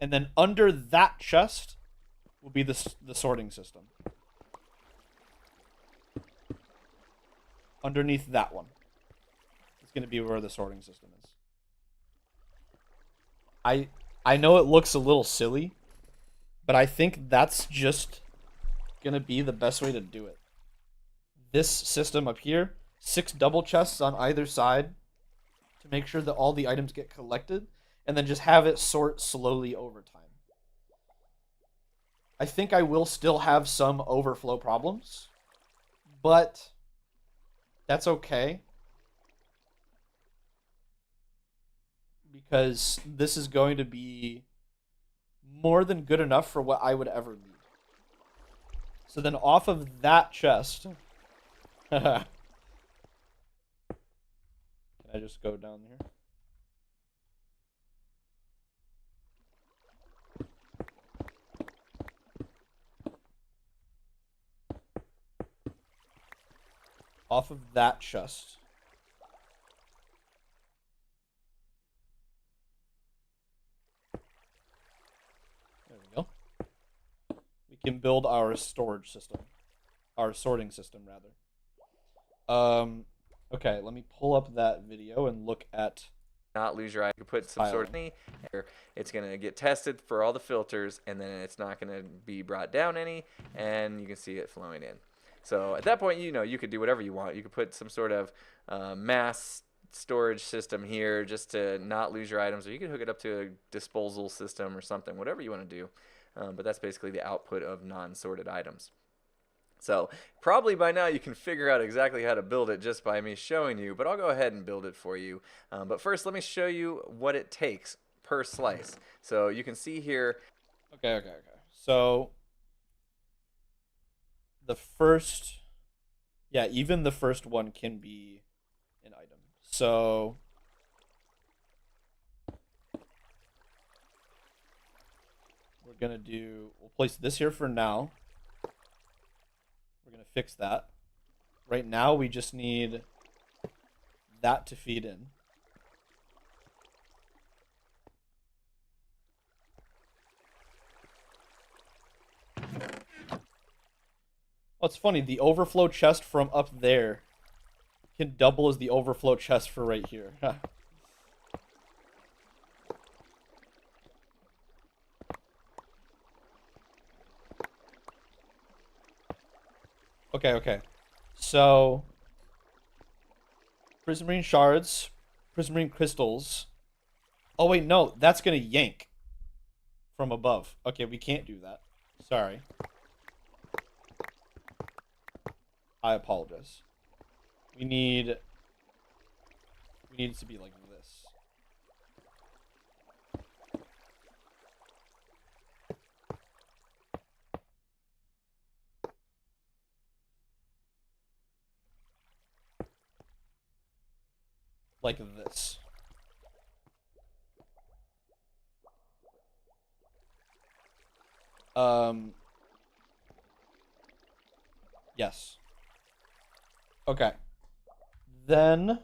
And then under that chest will be the sorting system. Underneath that one is going to be where the sorting system is. I know it looks a little silly, but I think that's just going to be the best way to do it. This system up here, 6 double chests on either side to make sure that all the items get collected, and then just have it sort slowly over time. I think I will still have some overflow problems, but that's okay. Because this is going to be more than good enough for what I would ever need. So then off of that chest, can I just go down here? Off of that chest. There we go. We can build our storage system. Our sorting system, rather. Okay, let me pull up that video and look at Not lose your eye. You can put some sort of it's going to get tested for all the filters, and then it's not going to be brought down any, and you can see it flowing in. So at that point, you know, you could do whatever you want. You could put some sort of mass storage system here just to not lose your items, or you could hook it up to a disposal system or something, whatever you want to do. But that's basically the output of non-sorted items. So probably by now you can figure out exactly how to build it just by me showing you, but I'll go ahead and build it for you. But first, let me show you what it takes per slice. So you can see here. Okay. So the first, yeah, even the first one can be an item. So we'll place this here for now. We're gonna fix that. Right now we just need that to feed in. Oh, it's funny, the overflow chest from up there can double as the overflow chest for right here. Okay. So, prismarine shards, prismarine crystals. Oh wait, no, that's gonna yank from above. Okay, we can't do that. Sorry. I apologize. We need it to be like this. Like this. Yes. Okay. Then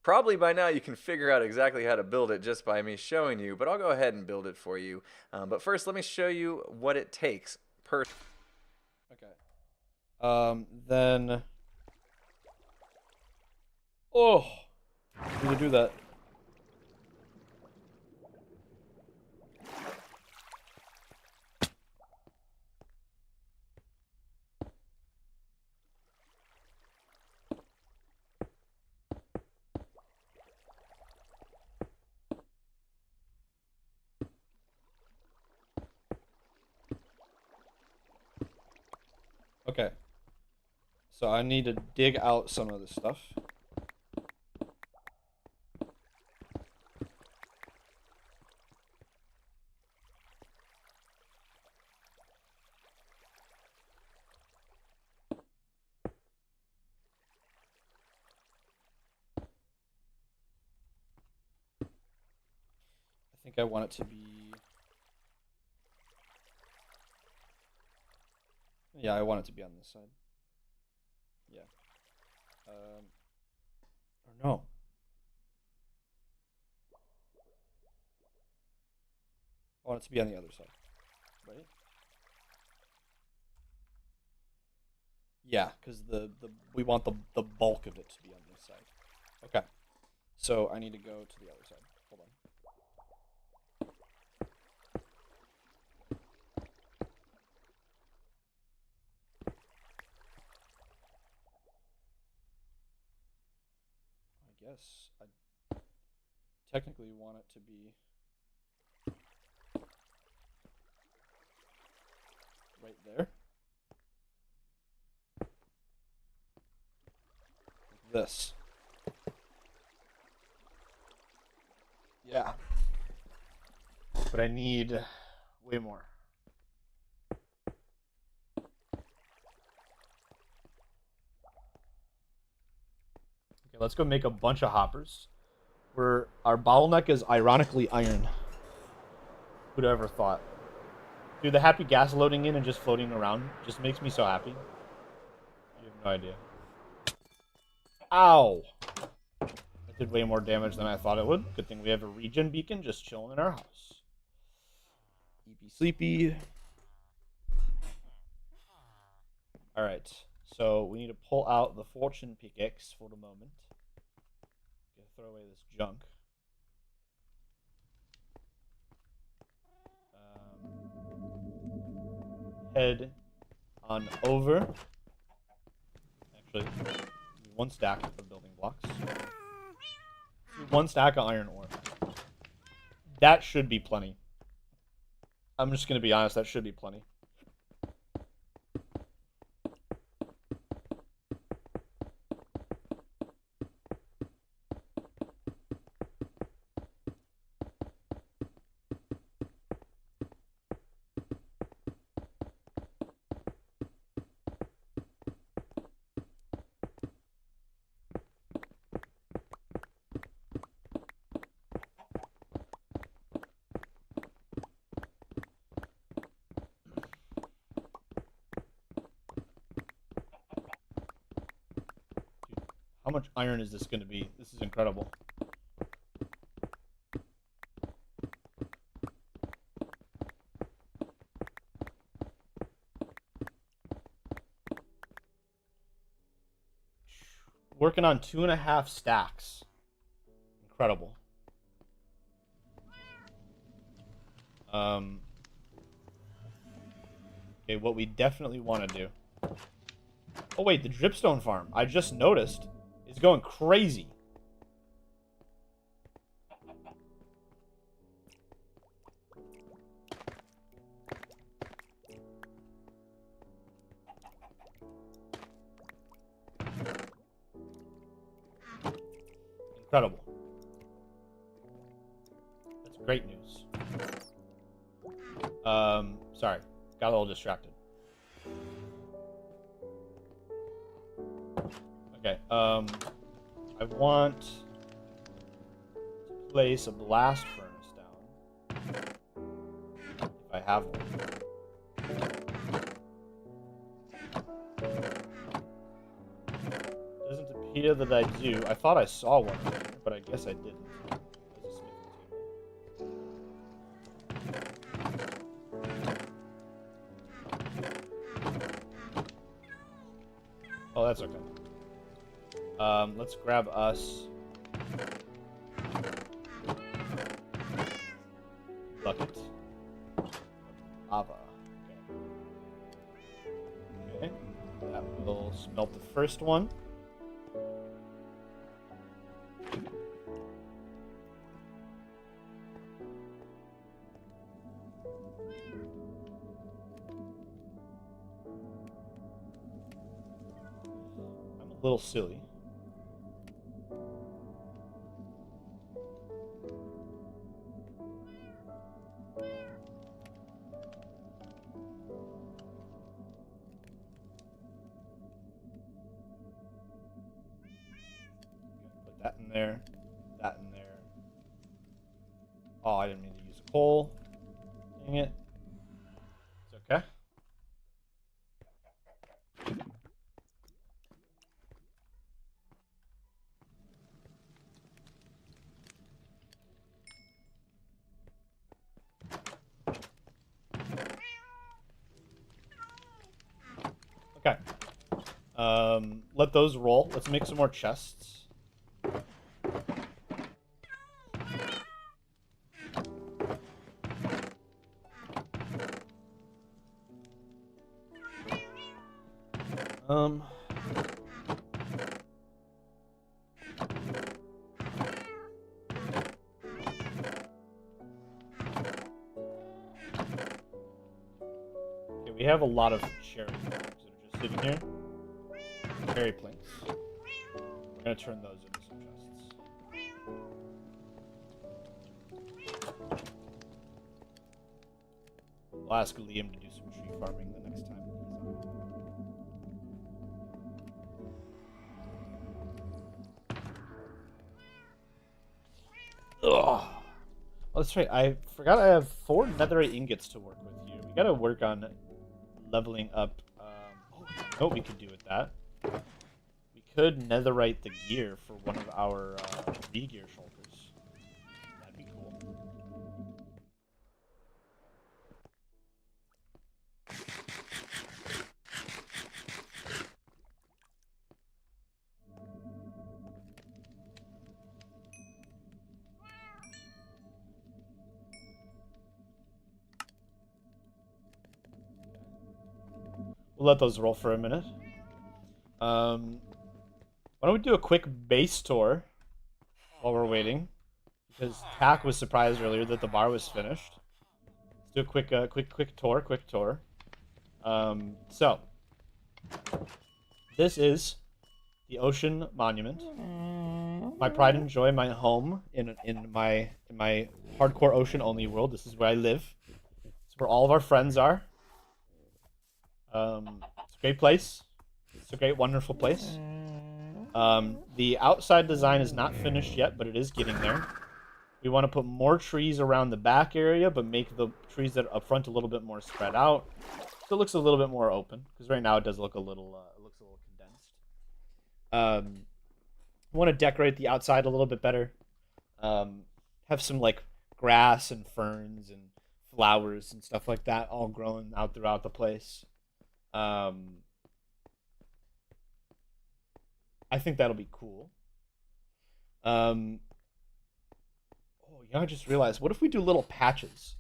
Probably by now you can figure out exactly how to build it just by me showing you, but I'll go ahead and build it for you. But first, let me show you what it takes per. Okay. Then. Oh! I need to do that. Okay. So I need to dig out some of this stuff. I think I want it to be... Yeah, I want it to be on this side. Yeah. Or no. I want it to be on the other side. Right? Yeah, because we want the bulk of it to be on this side. Okay. So I need to go to the other side. Hold on. I guess I technically want it to be right there. Like this. Yeah. But but I need way more. Okay, let's go make a bunch of hoppers. Our bottleneck is ironically iron. Who'd have ever thought? Dude, the happy gas loading in and just floating around just makes me so happy. You have no idea. Ow! That did way more damage than I thought it would. Good thing we have a regen beacon just chilling in our house. Eepy sleepy. Alright, so we need to pull out the fortune pickaxe for the moment. Okay, throw away this junk. Head on over. Actually, one stack of building blocks. One stack of iron ore. That should be plenty. I'm just going to be honest, that should be plenty. How much iron is this going to be? This is incredible. Working on 2.5 stacks. Incredible. Okay, what we definitely want to do. Oh wait, the dripstone farm, I just noticed, is going crazy. Incredible. That's great news. Sorry, got a little distracted. Okay, I want to place a blast furnace down. If I have one. Doesn't appear that I do. I thought I saw one over here, but I guess I didn't. Oh, that's okay. Let's grab us bucket. Lava. Okay. That will smelt the first one. I'm a little silly. That in there, that in there. Oh, I didn't mean to use a coal. Dang it. It's okay. Okay. Let those roll. Let's make some more chests. Okay, we have a lot of cherry planks that are just sitting here. Cherry planks. We're gonna turn those into some chests. We'll ask Liam to do some tree farming the next time that he's on. Ugh. Oh, that's right. I forgot I have 4 netherite ingots to work with here. We gotta work on leveling up. Oh, we could do with that. We could netherite the gear for one of our re-gear shulkers. That'd be cool. We'll let those roll for a minute. Why don't we do a quick base tour while we're waiting? Because Tack was surprised earlier that the bar was finished. Let's do a quick tour. So this is the Ocean Monument. My pride and joy, my home in my hardcore ocean only world. This is where I live. It's where all of our friends are. It's a great place. It's a great, wonderful place. The outside design is not finished yet, but it is getting there. We want to put more trees around the back area, but make the trees that are up front a little bit more spread out, so it looks a little bit more open. Because right now it does look a little, condensed. We want to decorate the outside a little bit better. Have some like grass and ferns and flowers and stuff like that all growing out throughout the place. I think that'll be cool. Oh, I just realized, what if we do little patches?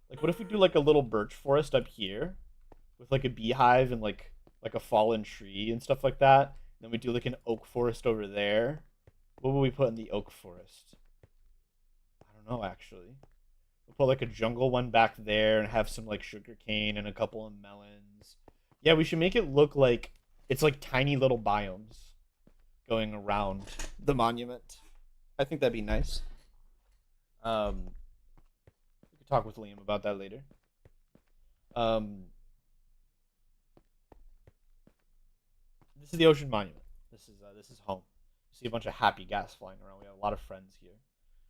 Like, what if we do like a little birch forest up here with like a beehive and like a fallen tree and stuff like that? And then we do like an oak forest over there. What would we put in the oak forest? I don't know, actually. We'll put like a jungle one back there and have some like sugar cane and a couple of melons. Yeah, we should make it look like it's like tiny little biomes going around the monument. I think that'd be nice. We could talk with Liam about that later. This is the Ocean Monument. This is home. You see a bunch of happy gas flying around. We have a lot of friends here.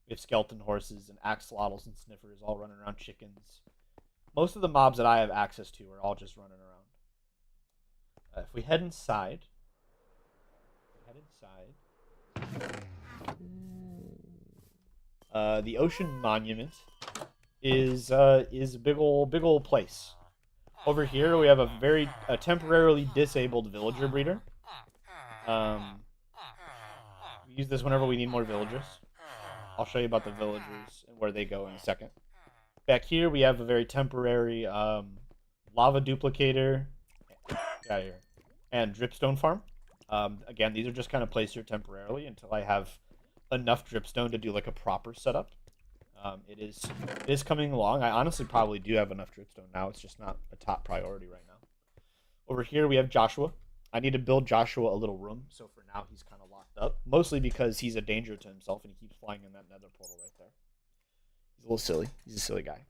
We have skeleton horses and axolotls and sniffers all running around, chickens. Most of the mobs that I have access to are all just running around. If we head inside, the Ocean Monument is a big old place. Over here we have a temporarily disabled villager breeder. We use this whenever we need more villagers. I'll show you about the villagers and where they go in a second. Back here we have a very temporary lava duplicator. Get out of here. And dripstone farm. Again, these are just kind of placed here temporarily until I have enough dripstone to do like a proper setup. It is coming along. I honestly probably do have enough dripstone now. It's just not a top priority right now. Over here we have Joshua. I need to build Joshua a little room, so for now he's kind of locked up. Mostly because he's a danger to himself and he keeps flying in that nether portal right there. He's a little silly. He's a silly guy.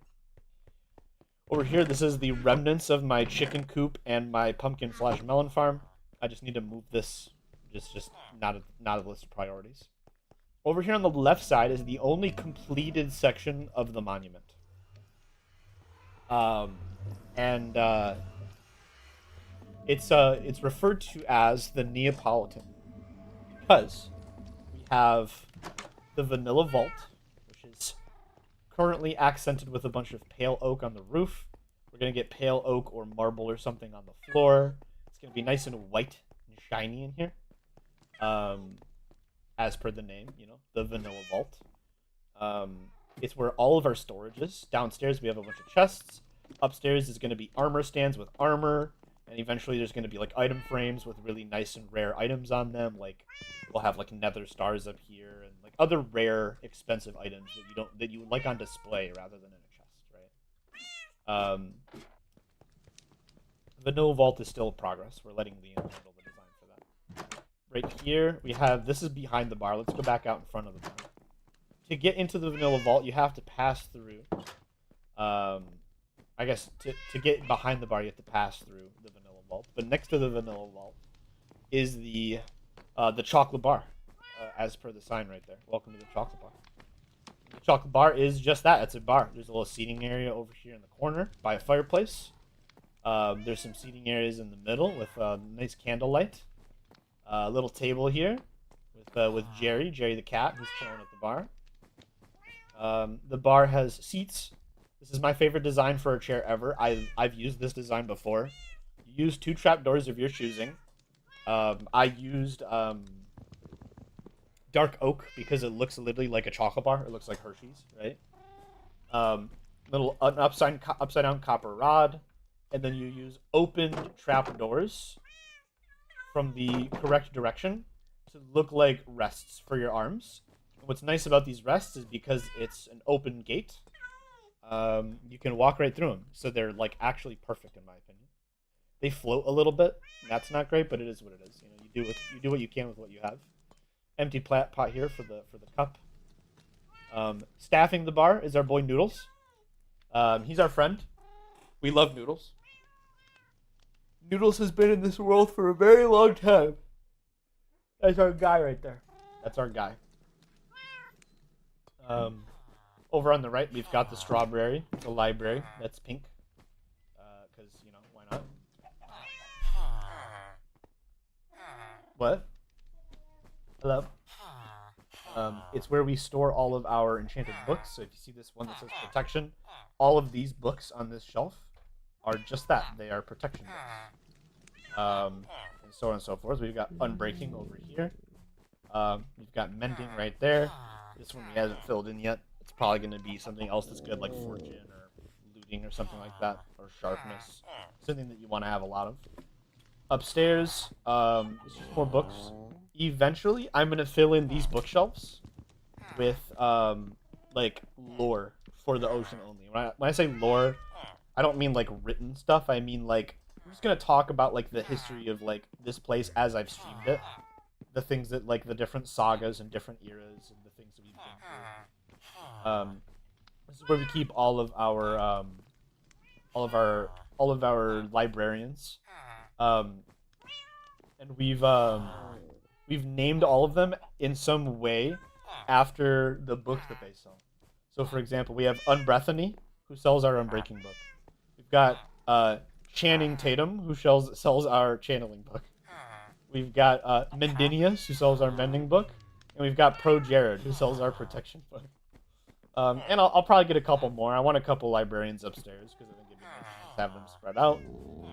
Over here, this is the remnants of my chicken coop and my pumpkin/melon farm. I just need to move this. Just not a list of priorities. Over here on the left side is the only completed section of the monument. It's referred to as the Neapolitan because we have the vanilla vault, which is currently accented with a bunch of pale oak on the roof. We're gonna get pale oak or marble or something on the floor. It's gonna be nice and white and shiny in here. As per the name, the vanilla vault. It's where all of our storage is. Downstairs we have a bunch of chests. Upstairs is going to be armor stands with armor, and eventually there's going to be like item frames with really nice and rare items on them. Like we'll have like nether stars up here and like other rare, expensive items that you would like on display rather than in a chest, right? Vanilla vault is still in progress. We're letting Liam handle the design for that. Right here, we have, this is behind the bar. Let's go back out in front of the bar. To get into the vanilla vault, you have to pass through. I I guess to get behind the bar, you have to pass through the vanilla vault. But next to the vanilla vault is the chocolate bar, as per the sign right there. Welcome to the chocolate bar. The chocolate bar is just that. It's a bar. There's a little seating area over here in the corner by a fireplace. There's some seating areas in the middle with nice candlelight. A little table here with Jerry the cat, who's chilling at the bar. The bar has seats. This is my favorite design for a chair ever. I've used this design before. You use 2 trapdoors of your choosing. I used dark oak because it looks literally like a chocolate bar. It looks like Hershey's, right? An upside down copper rod, and then you use opened trapdoors from the correct direction to look like rests for your arms. And what's nice about these rests is because it's an open gate, you can walk right through them. So they're like actually perfect in my opinion. They float a little bit. That's not great, but it is what it is. You know, you do what you can with what you have. Empty pot here for the cup. Staffing the bar is our boy Noodles. He's our friend. We love Noodles. Noodles has been in this world for a very long time. That's our guy right there. That's our guy. Over on the right, we've got the strawberry, the library. That's pink. Because, you know, why not? What? Hello? It's where we store all of our enchanted books. So if you see this one that says protection, all of these books on this shelf are just that. They are protection books. And so on and so forth. We've got unbreaking over here. We've got mending right there. This one we haven't filled in yet. It's probably going to be something else that's good, like fortune or looting or something like that, or sharpness. Something that you want to have a lot of. Upstairs, it's just more books. Eventually, I'm going to fill in these bookshelves with, like, lore for the ocean only. When I say lore, I don't mean, like, written stuff. I mean, like, I'm just going to talk about, like, the history of, like, this place as I've streamed it. The things that, like, the different sagas and different eras and the things that we've been through. This is where we keep all of our librarians. And we've named all of them in some way after the book that they sell. So, for example, we have Unbreathany, who sells our Unbreaking book. We've got Channing Tatum, who sells our Channeling book. We've got Mendinius, who sells our Mending book. And we've got Pro Jared, who sells our Protection book. And I'll probably get a couple more. I want a couple librarians upstairs, because I think it'd be nice to have them spread out.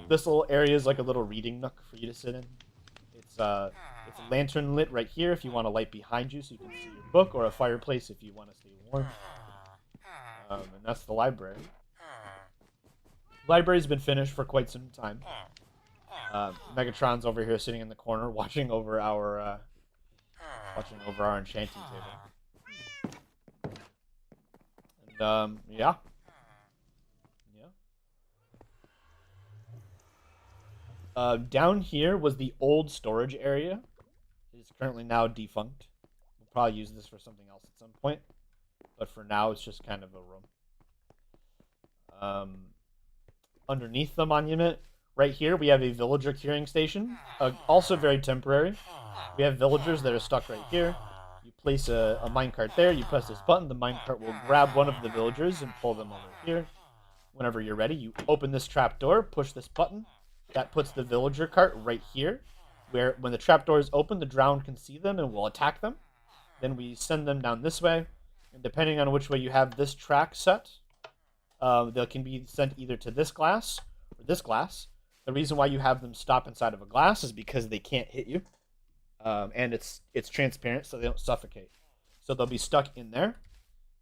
This little area is like a little reading nook for you to sit in. It's lantern lit right here if you want a light behind you so you can see your book, or a fireplace if you want to stay warm. And that's the library. The library's been finished for quite some time. Megatron's over here sitting in the corner watching over our enchanting table. And yeah. Down here was the old storage area. It is currently now defunct. We'll probably use this for something else at some point. But for now, it's just kind of a room. Underneath the monument, right here, we have a villager curing station. Also very temporary. We have villagers that are stuck right here. You place a minecart there. You press this button. The minecart will grab one of the villagers and pull them over here. Whenever you're ready, you open this trapdoor, push this button. That puts the villager cart right here, where when the trapdoor is open, the drowned can see them and will attack them. Then we send them down this way, and depending on which way you have this track set, they can be sent either to this glass or this glass. The reason why you have them stop inside of a glass is because they can't hit you, and it's transparent so they don't suffocate. So they'll be stuck in there.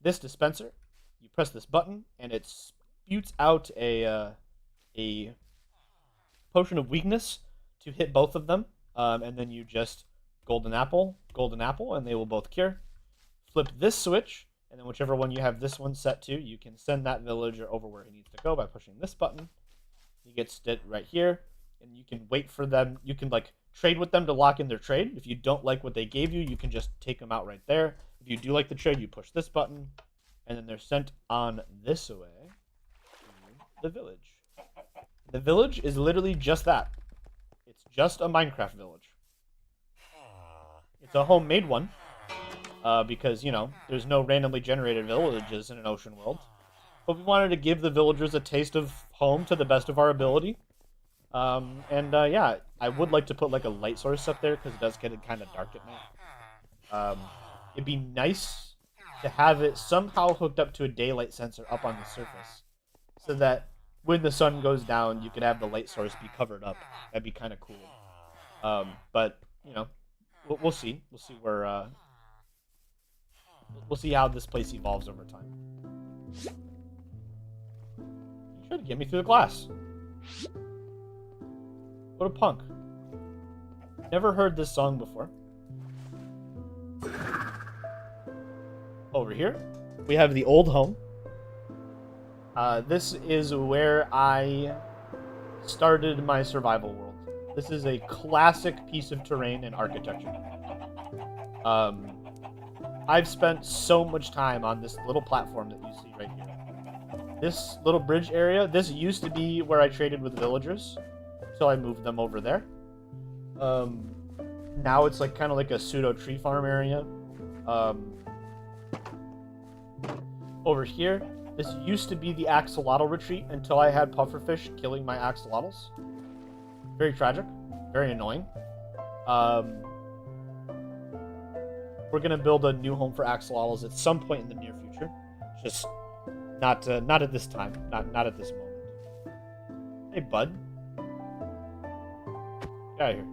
This dispenser, you press this button, and it spewts out a potion of weakness to hit both of them, and then you just golden apple, and they will both cure. Flip this switch, and then whichever one you have this one set to, you can send that villager over where he needs to go by pushing this button. He gets it right here, and you can wait for them. You can like trade with them to lock in their trade. If you don't like what they gave you, you can just take them out right there. If you do like the trade, you push this button, and then they're sent on this way to the village. The village is literally just that. It's just a Minecraft village. It's a homemade one. Because, you know, there's no randomly generated villages in an ocean world. But we wanted to give the villagers a taste of home to the best of our ability. Yeah, I would like to put like a light source up there because it does get kind of dark at night. It'd be nice to have it somehow hooked up to a daylight sensor up on the surface, so that when the sun goes down, you could have the light source be covered up. That'd be kind of cool. But you know, we'll see. We'll see where. We'll see how this place evolves over time. You tried to get me through the glass. What a punk. Never heard this song before. Over here, we have the old home. This is where I started my survival world. This is a classic piece of terrain and architecture. I've spent so much time on this little platform that you see right here. This little bridge area, this used to be where I traded with villagers, so I moved them over there. Now it's like kind of like a pseudo tree farm area. Over here, this used to be the axolotl retreat until I had pufferfish killing my axolotls. Very tragic, very annoying. We're gonna build a new home for axolotls at some point in the near future. Just not at this time, not at this moment. Hey, bud, get out of here.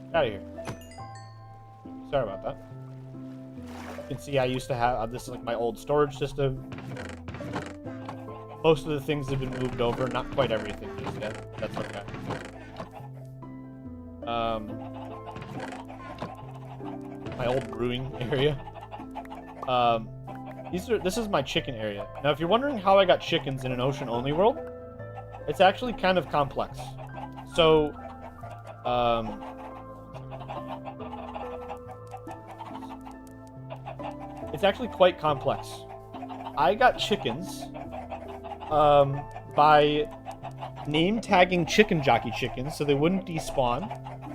Get out of here. Sorry about that. You can see I used to have this is like my old storage system. Most of the things have been moved over, not quite everything just yet. That's okay. My old brewing area. This is my chicken area. Now, if you're wondering how I got chickens in an ocean-only world, it's actually kind of complex. So, it's actually quite complex. I got chickens by name tagging chicken jockey chickens so they wouldn't despawn,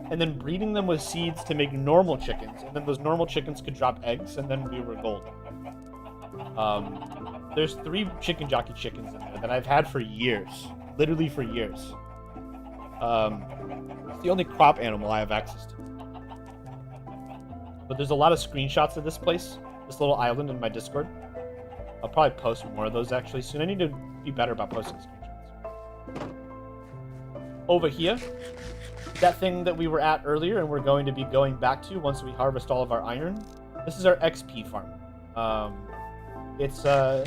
and then breeding them with seeds to make normal chickens, and then those normal chickens could drop eggs, and then we were golden. There's 3 chicken jockey chickens in there that I've had for years, literally for years. It's the only crop animal I have access to. But there's a lot of screenshots of this place, this little island, in my Discord. I'll probably post more of those actually soon. I need to be better about posting screenshots. Over here, that thing that we were at earlier and we're going to be going back to once we harvest all of our iron. This is our XP farm. It's where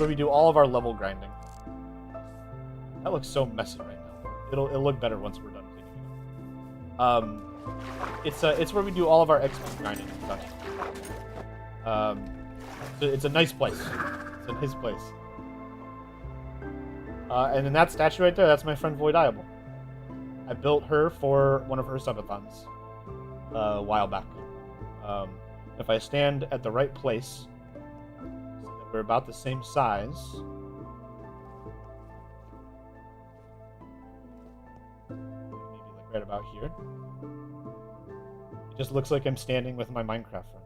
we do all of our level grinding. That looks so messy right now. It'll look better once we're done cleaning it up. It's where we do all of our XP grinding and stuff. So it's a nice place. It's a nice place. And then that statue right there, that's my friend Voidiable. I built her for one of her subathons a while back. If I stand at the right place, so that we're about the same size. Maybe like right about here. It just looks like I'm standing with my Minecraft friend.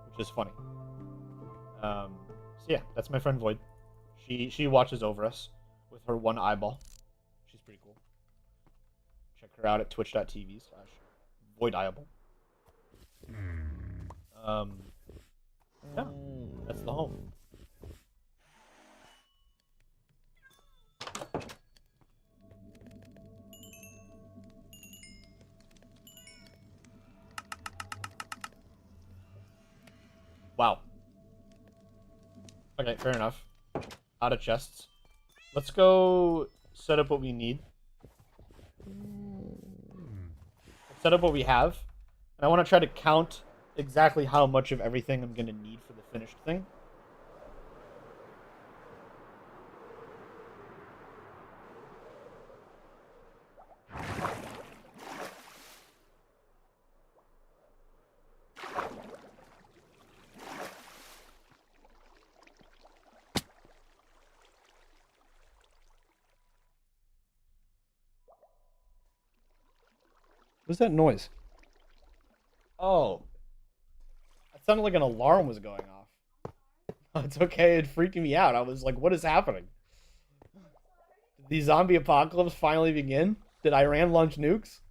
Which is funny. So yeah, that's my friend Void. She watches over us with her one eyeball. She's pretty cool. Check her out at twitch.tv/voidable. Yeah, that's the home. Wow. Okay, fair enough. Out of chests. Let's go set up what we need. Let's set up what we have. And I want to try to count exactly how much of everything I'm going to need for the finished thing. What's that noise? Oh, it sounded like an alarm was going off. It's okay. It freaked me out. I was like, what is happening? Did the zombie apocalypse finally begin? Did Iran launch nukes?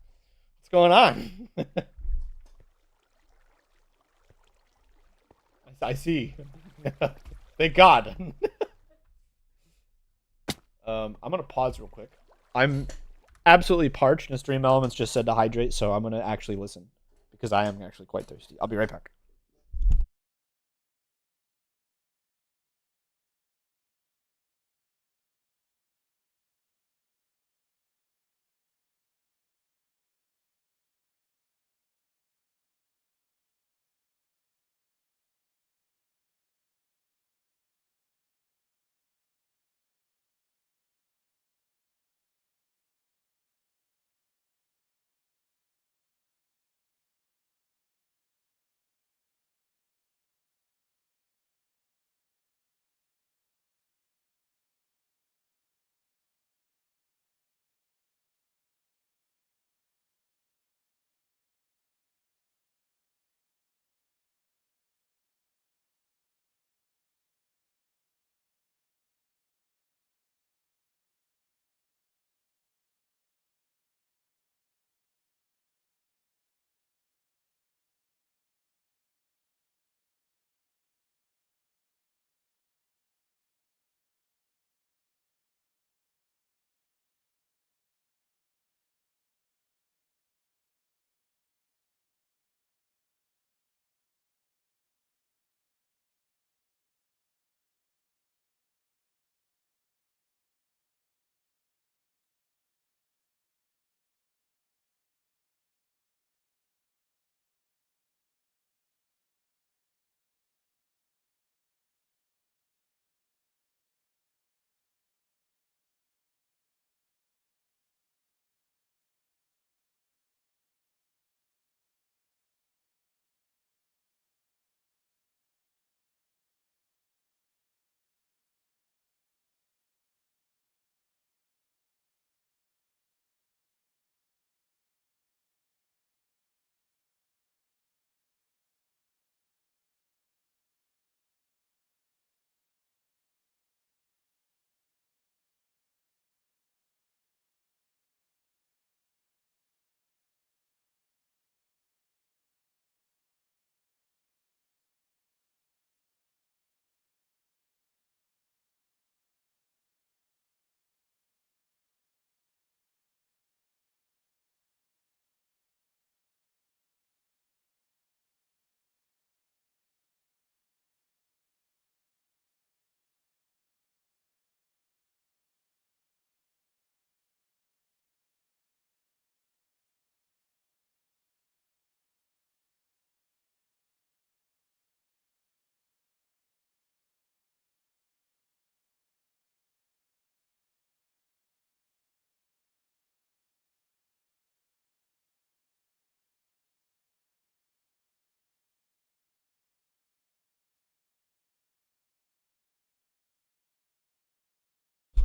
What's going on? I see. Thank God. I'm gonna pause real quick. I'm absolutely parched, and Stream Elements just said to hydrate, so I'm gonna actually listen because I am actually quite thirsty. I'll be right back.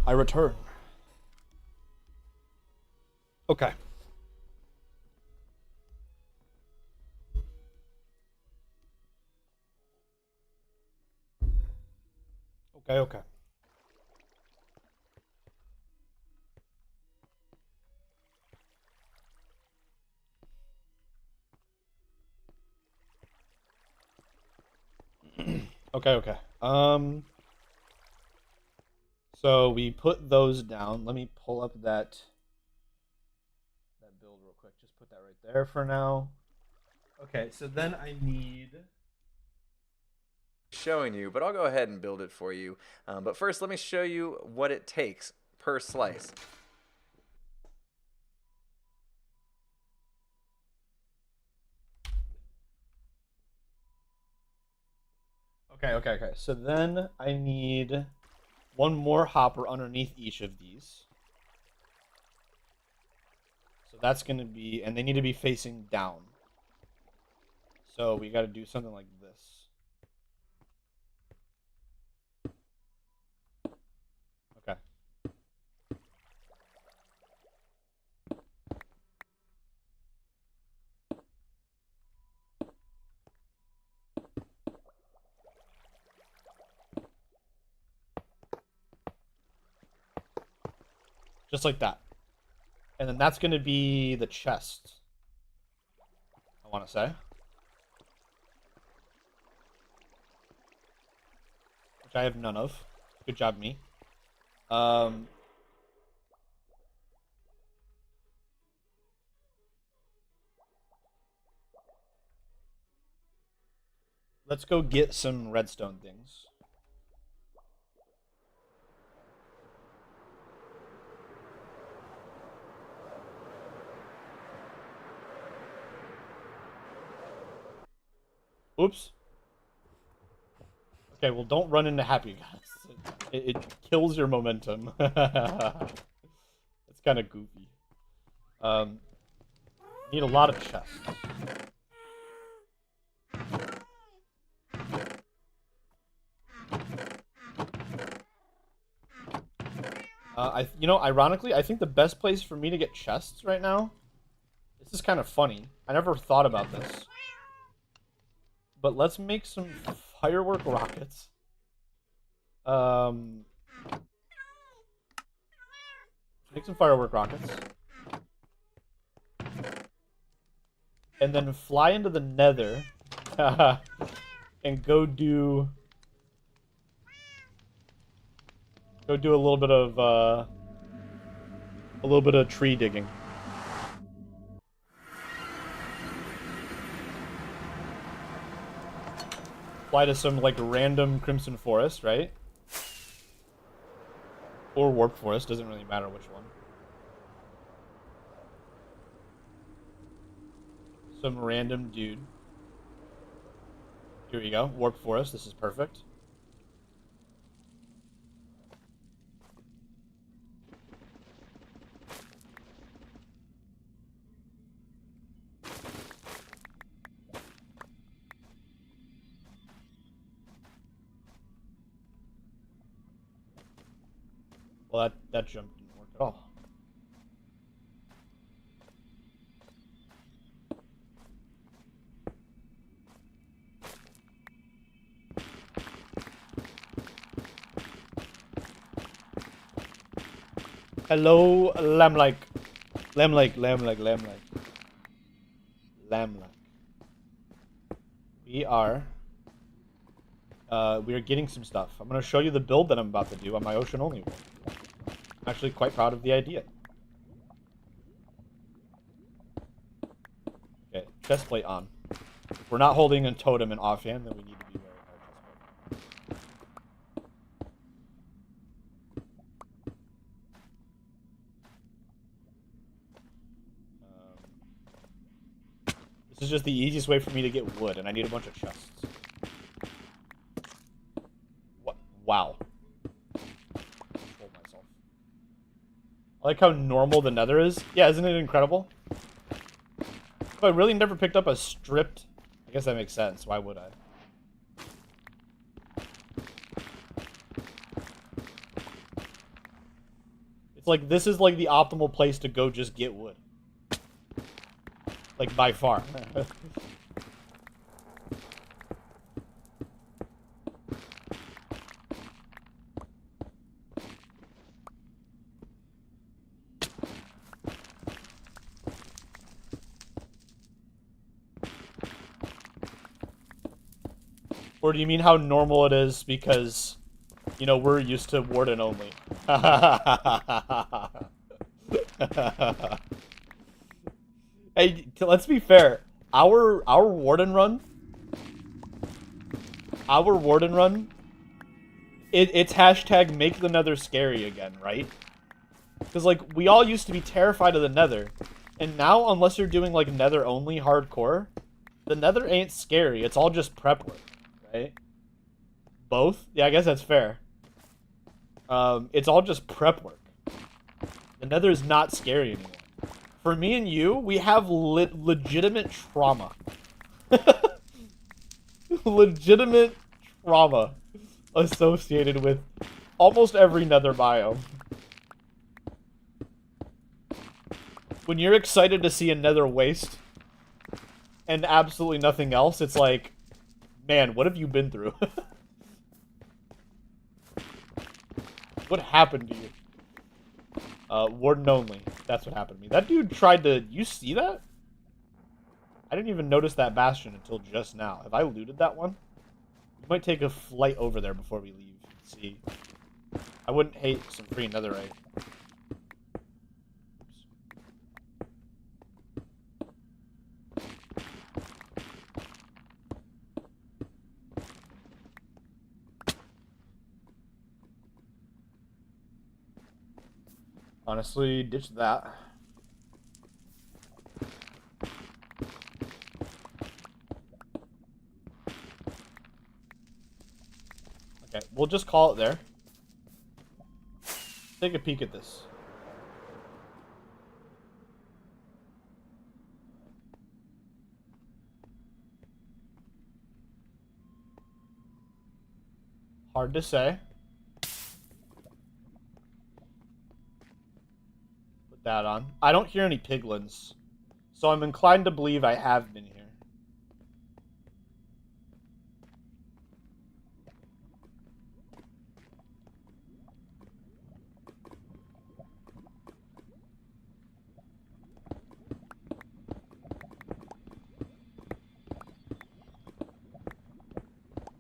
I return. Okay. Okay. Okay. Okay. Okay. So we put those down. Let me pull up that build real quick. Just put that right there for now. Okay. So then I need. Showing you, but I'll go ahead and build it for you. But first, let me show you what it takes per slice. Okay. Okay. Okay. So then I need one more hopper underneath each of these. So that's going to be, and they need to be facing down. So we got to do something like this. Okay. Just like that. And then that's going to be the chest, I want to say. Which I have none of. Good job, me. Let's go get some redstone things. Oops. Okay, well, don't run into happy guys. It kills your momentum. It's kind of goofy. Need a lot of chests. Ironically, I think the best place for me to get chests right now. This is kind of funny. I never thought about this. But let's make some firework rockets. Make some firework rockets. And then fly into the nether. And go do a little bit of tree digging. Fly to some like random crimson forest, right? Or warp forest, doesn't really matter which one. Some random dude. Here we go, warp forest, this is perfect. Well, that jump didn't work at all. Hello, lamb-like. Lamb-like. We are getting some stuff. I'm going to show you the build that I'm about to do on my ocean only world. I'm actually quite proud of the idea. Okay, chest plate on. If we're not holding a totem in offhand, then we need to be wearing our chest plate. This is just the easiest way for me to get wood, and I need a bunch of chests. What? Wow. I like how normal the nether is. Yeah, isn't it incredible? But I really never picked up a stripped... I guess that makes sense. Why would I? It's like, this is like the optimal place to go just get wood. Like, by far. Or do you mean how normal it is because, you know, we're used to warden only? Hey, let's be fair. Our warden run, it's hashtag make the nether scary again, right? Because, like, we all used to be terrified of the nether. And now, unless you're doing, like, nether only hardcore, the nether ain't scary. It's all just prep work. Right? Both? Yeah, I guess that's fair. It's all just prep work. The nether is not scary anymore. For me and you, we have legitimate trauma. Legitimate trauma associated with almost every nether biome. When you're excited to see a nether waste and absolutely nothing else, it's like, man, what have you been through? What happened to you? Warden only. That's what happened to me. That dude tried to... You see that? I didn't even notice that bastion until just now. Have I looted that one? We might take a flight over there before we leave. Let's see. I wouldn't hate some free netherite. Oops. Honestly, ditch that. Okay, we'll just call it there. Take a peek at this. Hard to say. Put that on. I don't hear any piglins, so I'm inclined to believe I have been here.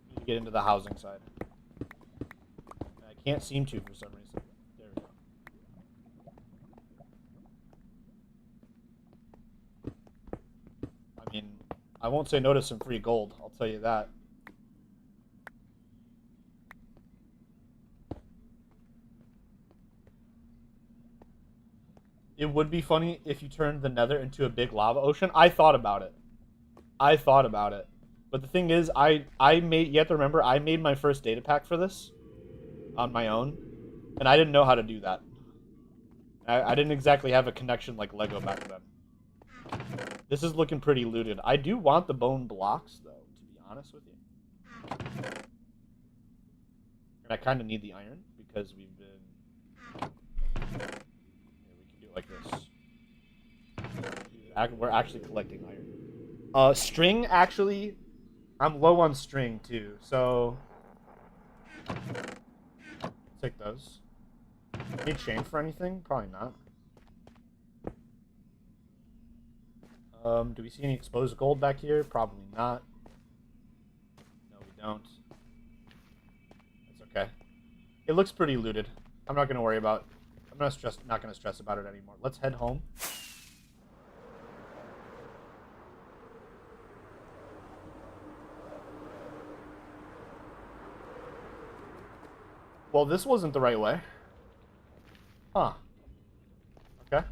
Need to get into the housing side. I can't seem to for some reason. There we go. I mean, I won't say no to some free gold. I'll tell you that. It would be funny if you turned the nether into a big lava ocean. I thought about it. But the thing is, I made, you have to remember, I made my first data pack for this on my own, and I didn't know how to do that. I didn't exactly have a connection like Lego back then. This is looking pretty looted. I do want the bone blocks, though, to be honest with you. And I kind of need the iron, because we've been... Here, we can do it like this. We're actually collecting iron. String, actually... I'm low on string, too, so... Take those. Need chain for anything? Probably not. Do we see any exposed gold back here? Probably not. No, we don't. That's okay. It looks pretty looted. I'm not gonna worry about. I'm not gonna stress about it anymore. Let's head home. Well, this wasn't the right way. Huh. Okay.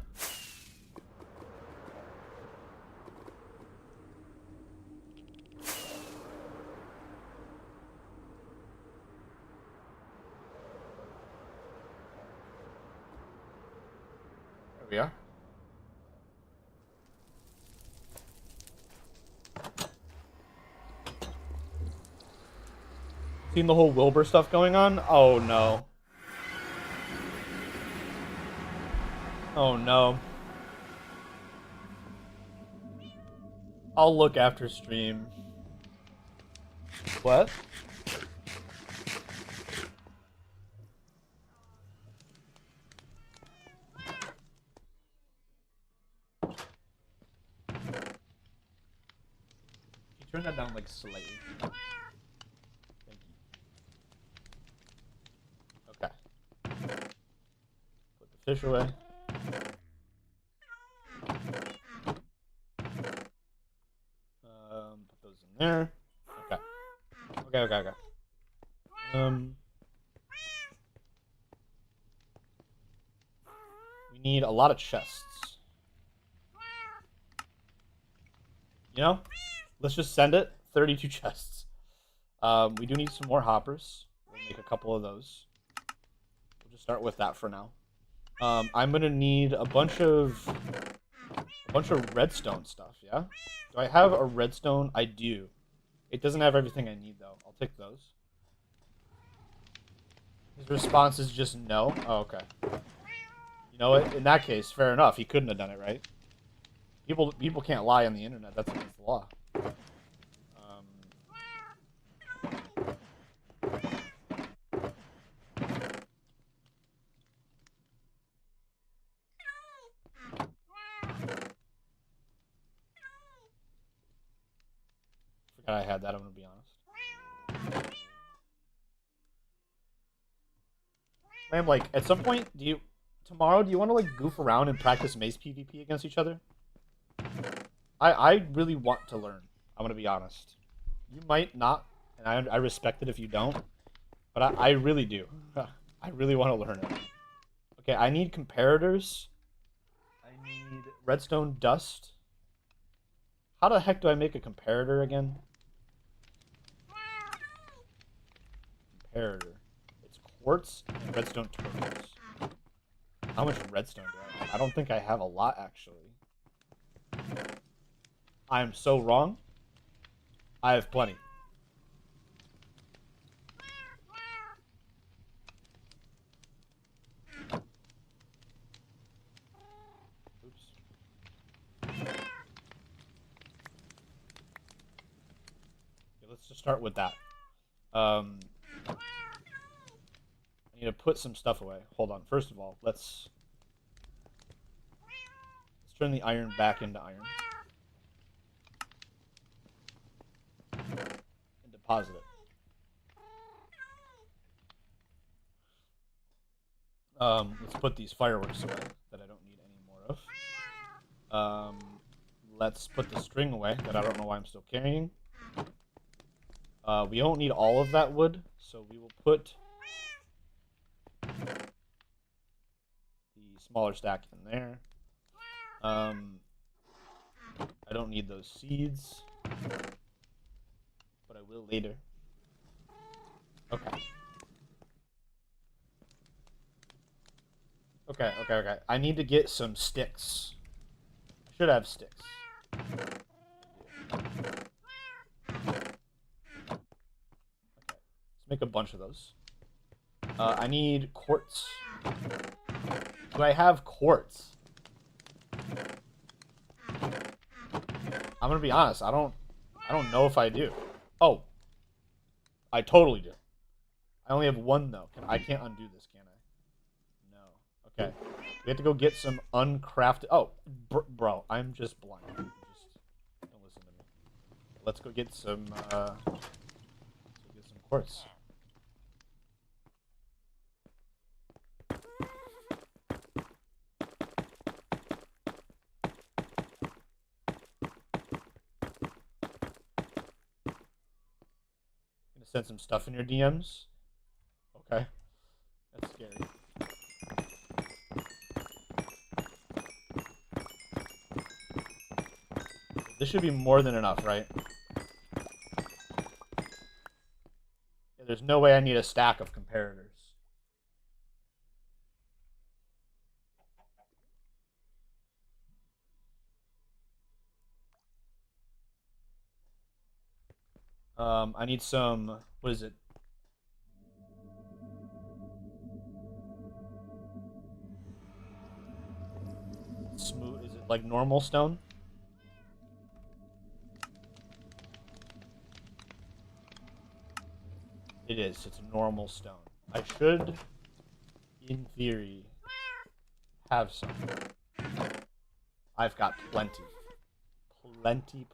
There we are. Seen the whole Wilbur stuff going on? Oh no. Oh no. I'll look after stream. What? You turn that down like slightly. Okay. Put the fish away. Put those in there. Okay. Okay. We need a lot of chests. You know? Let's just send it. 32 chests. We do need some more hoppers. We'll make a couple of those. We'll just start with that for now. I'm gonna need a bunch of redstone stuff, yeah? Do I have a redstone? I do. It doesn't have everything I need, though. I'll take those. His response is just no? Oh, okay. You know what? In that case, fair enough. He couldn't have done it, right? People can't lie on the internet. That's against the law. forgot I had that, I'm gonna be honest. Man, like, at some point, tomorrow, do you want to, like, goof around and practice maze PvP against each other? I really want to learn. I'm gonna be honest. You might not, and I respect it if you don't, but I really do. I really want to learn it. Okay, I need comparators. I need redstone dust. How the heck do I make a comparator again? Comparator. It's quartz and redstone torches. How much redstone do I have? I don't think I have a lot, actually. I'm so wrong. I have plenty. Oops. Okay, let's just start with that. I need to put some stuff away. Hold on. First of all, let's turn the iron back into iron. And deposit it. Let's put these fireworks away that I don't need any more of. Let's put the string away that I don't know why I'm still carrying. We don't need all of that wood, so we will put the smaller stack in there. I don't need those seeds, but I will later. Okay. Okay. I need to get some sticks. I should have sticks. Okay. Let's make a bunch of those. I need quartz. Do I have quartz? I'm gonna be honest. I don't know if I do. Oh, I totally do. I only have one though. I can't undo this, can I? No. Okay. We have to go get some uncrafted. Oh, bro, I'm just blind. Just don't listen to me. Let's go get some. Quartz. Gonna send some stuff in your DMs. Okay. That's scary. This should be more than enough, right? Yeah, there's no way I need a stack of comparators. I need some. What is it? Smooth. Is it like normal stone? It is. It's a normal stone. I should, in theory, have some. I've got plenty. Plenty.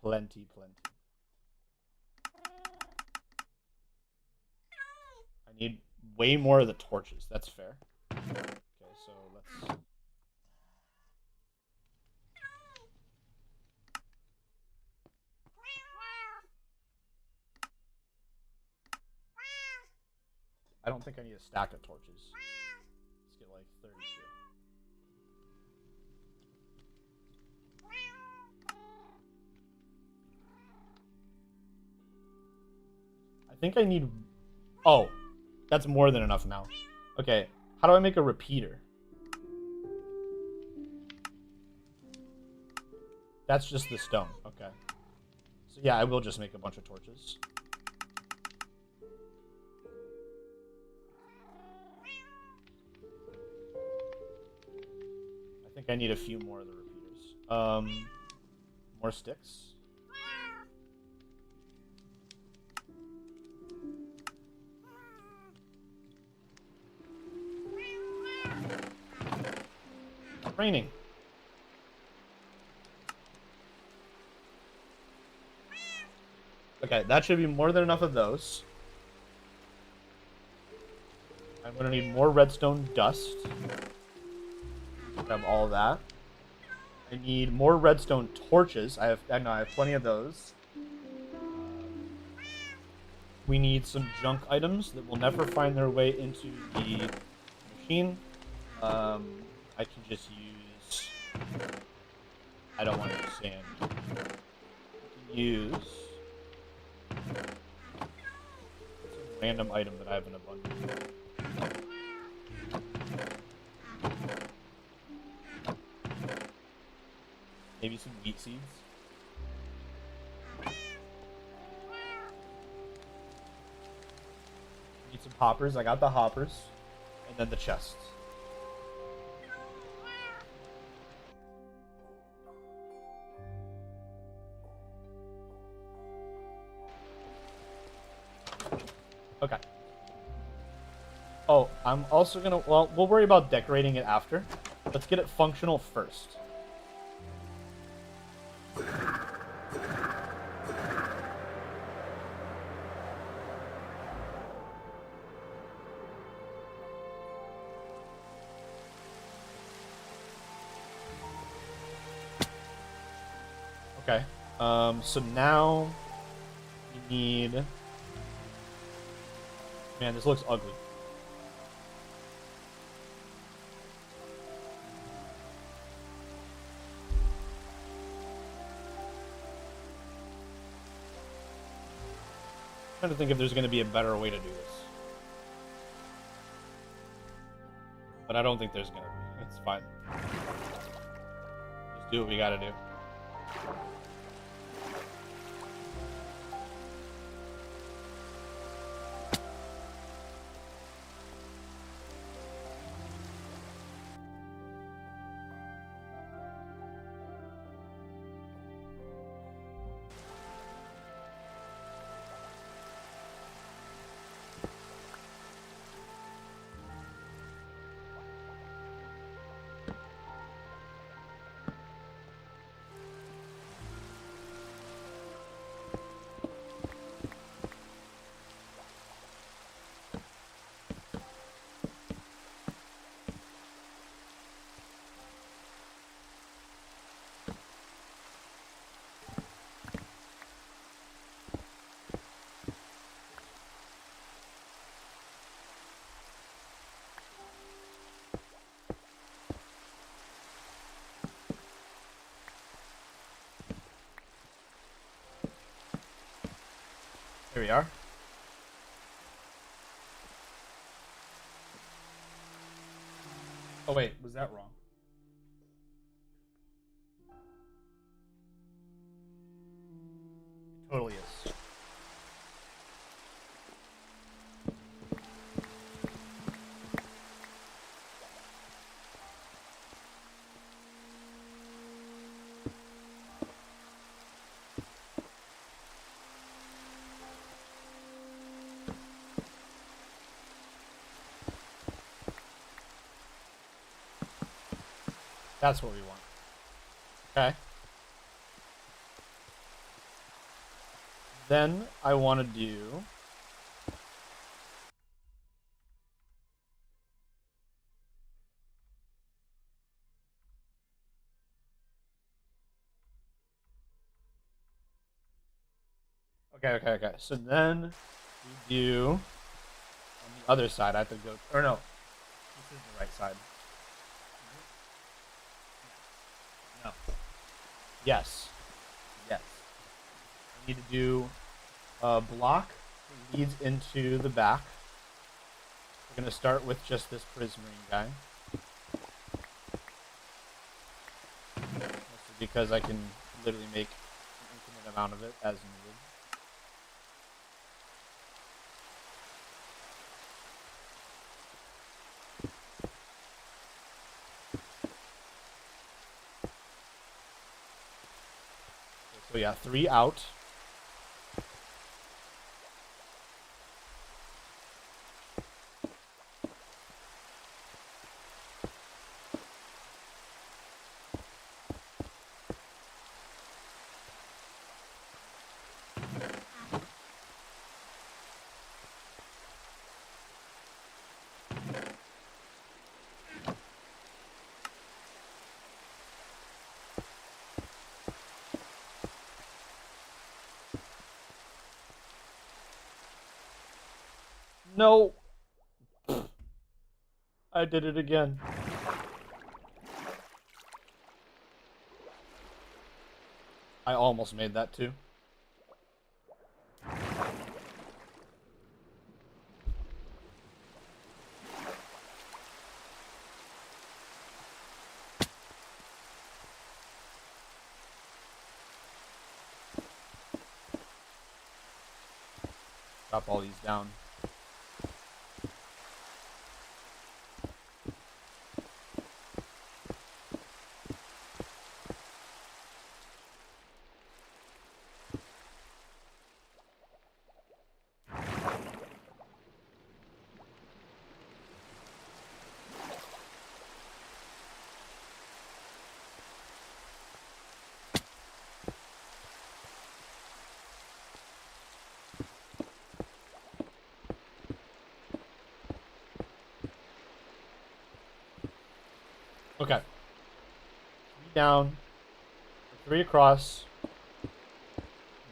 I need way more of the torches. That's fair. Okay, so let's... I don't think I need a stack of torches. Let's get like 32. I think I need... Oh, that's more than enough now. Okay, how do I make a repeater? That's just the stone. Okay. So yeah, I will just make a bunch of torches. I think I need a few more of the repeaters. More sticks. It's raining. Okay, that should be more than enough of those. I'm gonna need more redstone dust. Grab all of that. I need more redstone torches. I know I have plenty of those. We need some junk items that will never find their way into the machine. I can just use. I don't want to use sand. I can use some random item that I have in abundance. Maybe some wheat seeds. Need some hoppers. I got the hoppers. And then the chests. Okay. Oh, I'm also gonna... Well, we'll worry about decorating it after. Let's get it functional first. Okay. So now we need... Man, this looks ugly. I'm trying to think if there's going to be a better way to do this. But I don't think there's going to be. It's fine. Just do what we got to do. Here we are. Oh wait, was that wrong? It totally is. That's what we want. Okay. Then I want to do... Okay. So then we do... On the other side, I have to go... Or no. This is the right side. No. Yes. Yes. I need to do a block that leads into the back. We're going to start with just this prismarine guy. Mostly because I can literally make an infinite amount of it as needed. So yeah, 3 out. No! I did it again. I almost made that too. Drop all these down. Okay. 3 down. 3 across.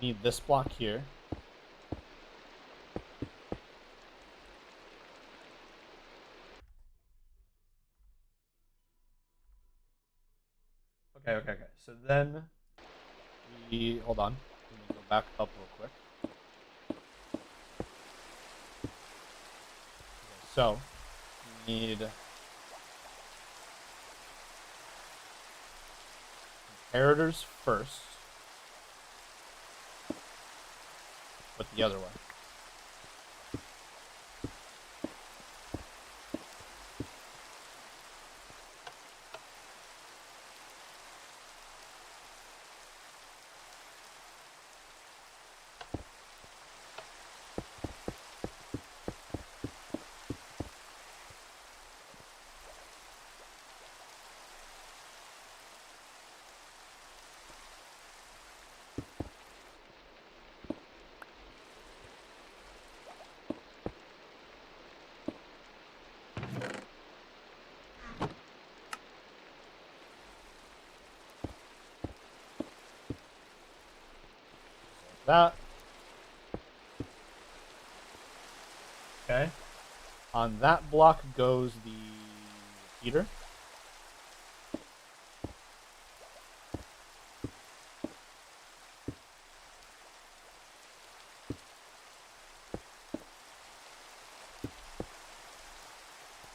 Need this block here. Okay. So then we hold on. Let me go back up real quick. Okay, so we need comparators first, but the other way. That. Okay. On that block goes the repeater.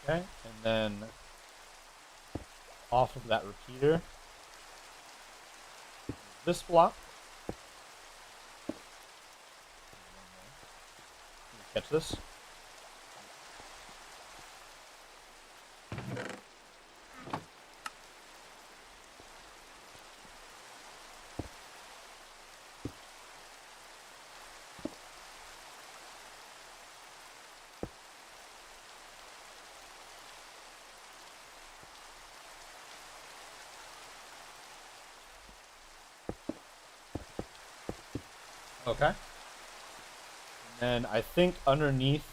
Okay, and then off of that repeater, this block. Catch this. Okay. And then I think underneath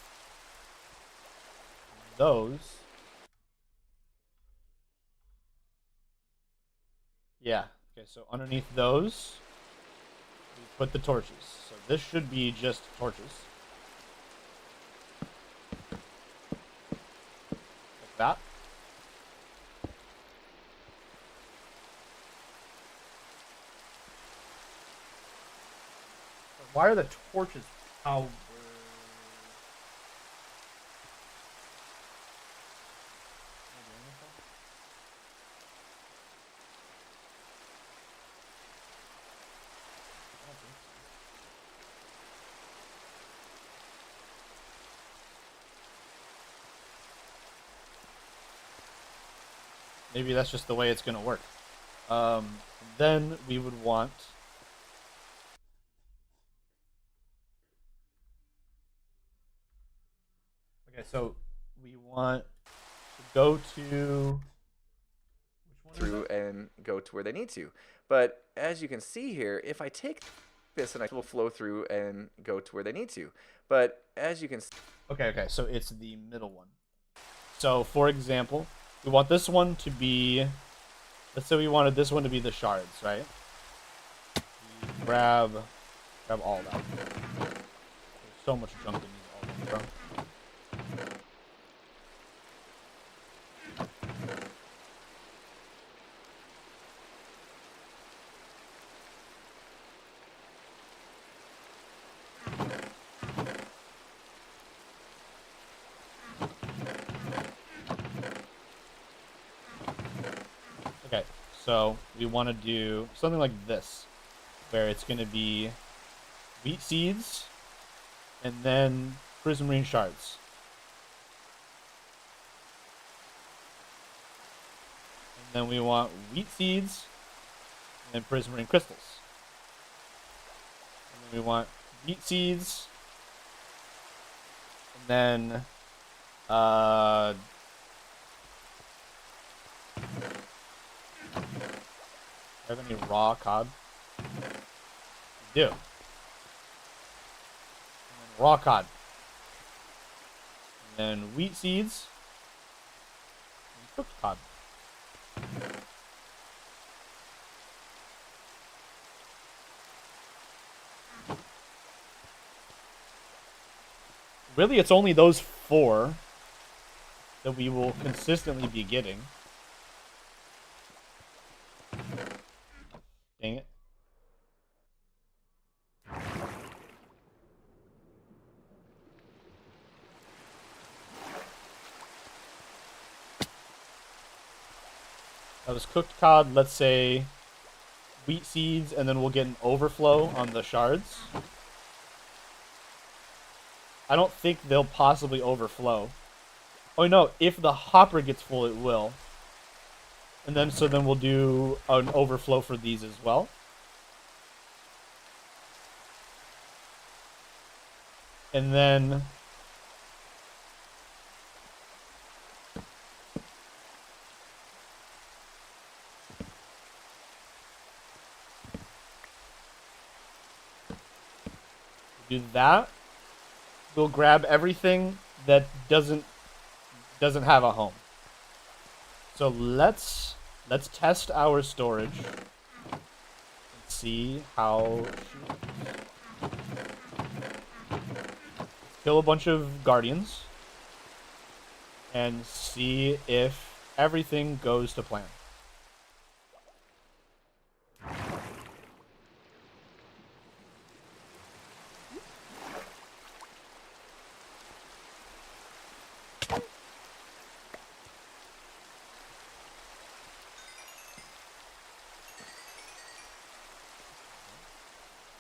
those. Yeah. Okay, so underneath those, we put the torches. So this should be just torches. Like that. Why are the torches powered? Maybe that's just the way it's going to work. Then we would want okay, so we want to go to which one is Through it? and go to where they need to. But as you can see here, if I take this and I will flow through and go to where they need to. But as you can see, Okay, so it's the middle one. So for example, we want this one to be, let's say we wanted this one to be the shards, right? We grab all that. There's so much junk in these all bro. Okay, so we want to do something like this, where it's going to be wheat seeds and then prismarine shards. And then we want wheat seeds and then prismarine crystals. And then we want wheat seeds and then do I have any raw cod? We do. And then raw cod. And then wheat seeds and cooked cod. Really, it's only those 4 that we will consistently be getting. Dang it. That was cooked cod, let's say wheat seeds, and then we'll get an overflow on the shards. I don't think they'll possibly overflow. Oh no, if the hopper gets full, it will. And then, so then we'll do an overflow for these as well. And then do that. We'll grab everything that doesn't have a home. So let's test our storage and see how. Kill a bunch of guardians and see if everything goes to plan.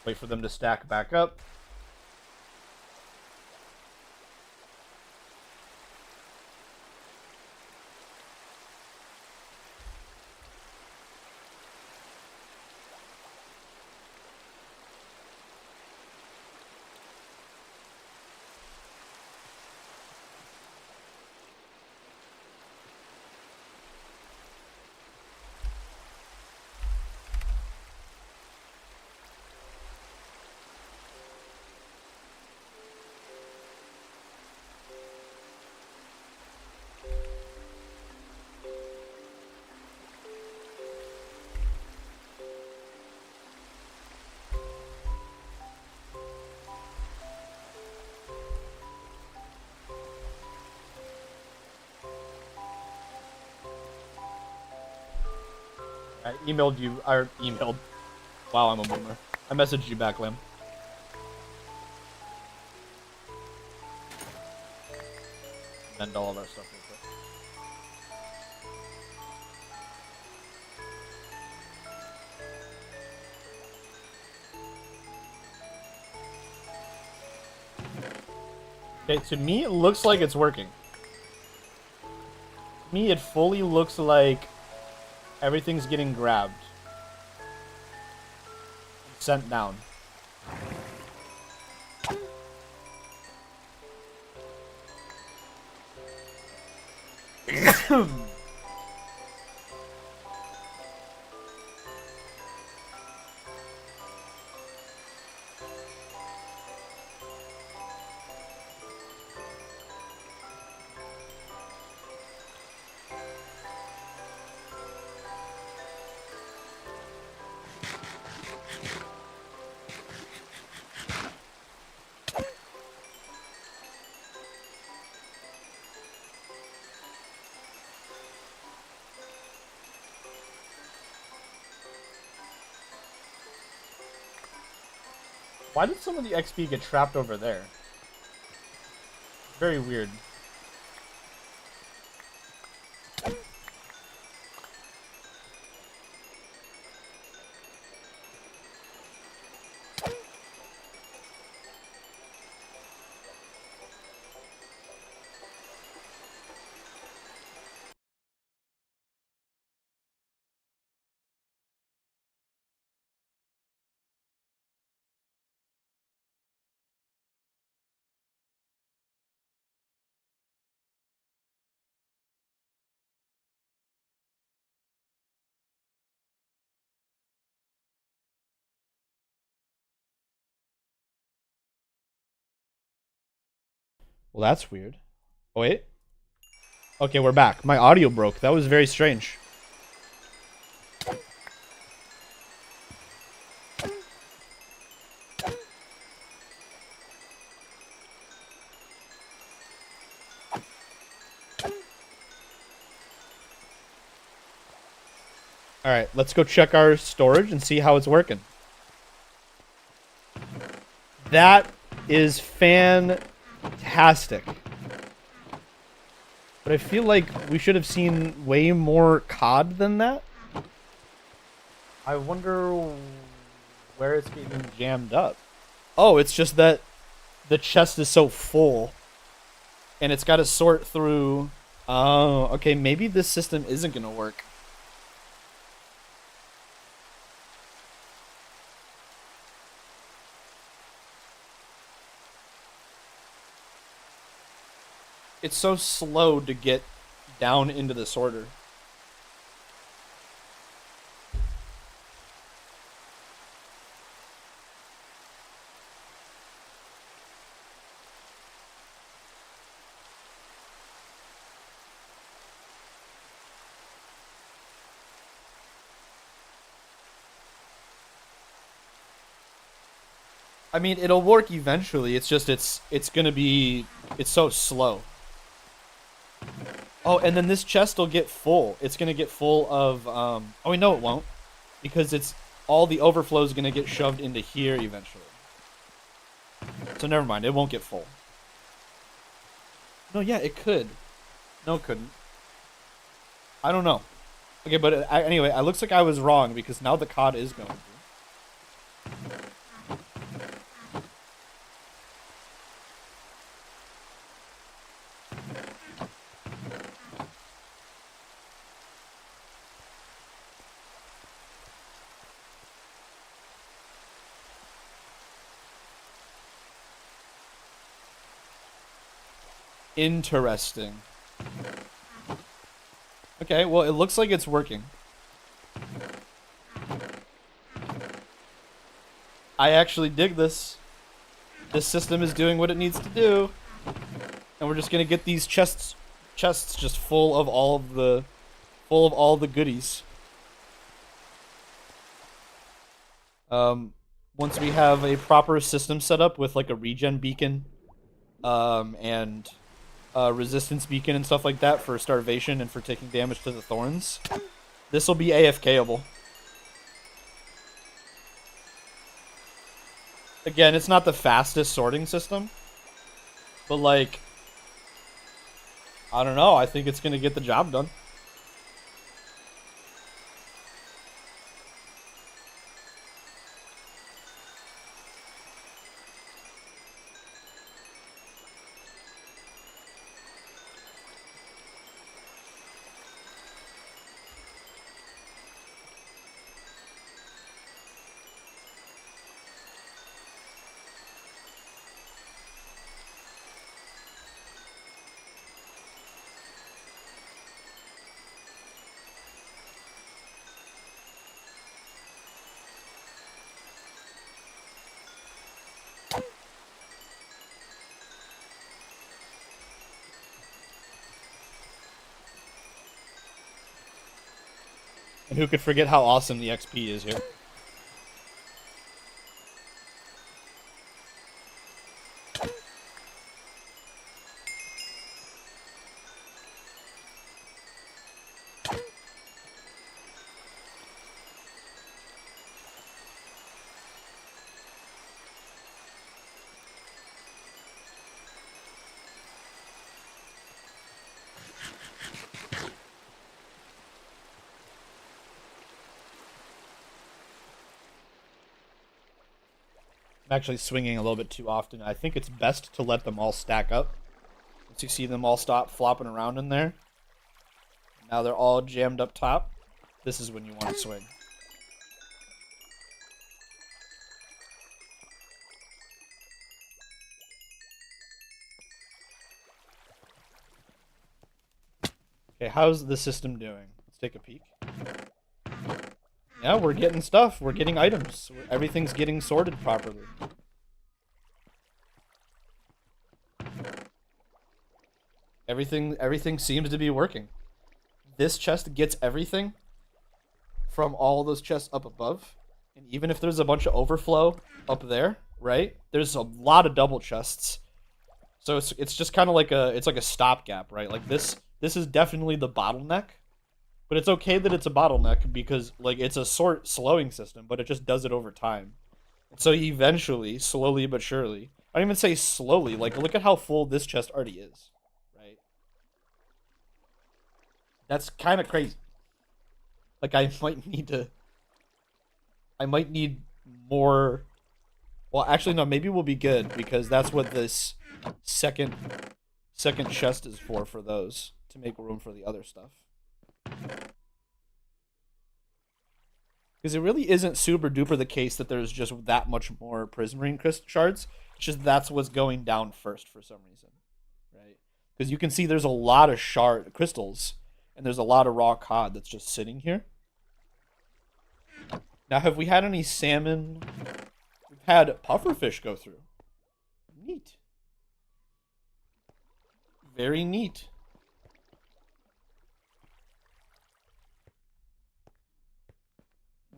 Wait for them to stack back up. I emailed you, or emailed. Wow, I'm a boomer. I messaged you back, Lim. Mend all of our stuff real quick. Okay, to me, it looks like it's working. To me, it fully looks like everything's getting grabbed. And sent down. Why did some of the XP get trapped over there? Very weird. Well, that's weird. Oh, wait. Okay, we're back. My audio broke. That was very strange. Alright, let's go check our storage and see how it's working. That is fantastic. But I feel like we should have seen way more COD than that. I wonder where it's getting jammed up. Oh, it's just that the chest is so full. And it's got to sort through... Oh, okay, maybe this system isn't going to work. It's so slow to get down into the sorter. I mean, it'll work eventually. It's just it's so slow. Oh, and then this chest will get full. It's gonna get full of oh wait, no it won't. Because it's all the overflow is gonna get shoved into here eventually. So never mind, it won't get full. No, yeah, it could. No, it couldn't. I don't know. Okay, but anyway, it looks like I was wrong because now the COD is going through. Interesting. Okay, well, it looks like it's working. I actually dig this. This system is doing what it needs to do. And we're just gonna get these chests just full of all the goodies. Once we have a proper system set up with like a regen beacon, and resistance beacon and stuff like that for starvation and for taking damage to the thorns, this will be AFKable. Again, it's not the fastest sorting system, but like, I don't know, I think it's gonna get the job done. And who could forget how awesome the XP is here? I'm actually swinging a little bit too often. I think it's best to let them all stack up. Once you see them all stop flopping around in there, now they're all jammed up top, this is when you want to swing. Okay, how's the system doing? Let's take a peek. Yeah, we're getting stuff. We're getting items. Everything's getting sorted properly. Everything seems to be working. This chest gets everything from all those chests up above. And even if there's a bunch of overflow up there, right? There's a lot of double chests. So it's just kind of like a stopgap, right? Like this is definitely the bottleneck. But it's okay that it's a bottleneck because like it's a sort slowing system, but it just does it over time. So eventually, slowly but surely, I don't even say slowly, like look at how full this chest already is, right? That's kind of crazy. Like I might need more. Well, actually, no. Maybe we'll be good because that's what this second second chest is for those to make room for the other stuff. Because it really isn't super duper the case that there's just that much more prismarine shards. It's just that's what's going down first for some reason, right? Because you can see there's a lot of shard crystals and there's a lot of raw cod that's just sitting here. Now, have we had any salmon? We've had pufferfish go through. Neat. Very neat.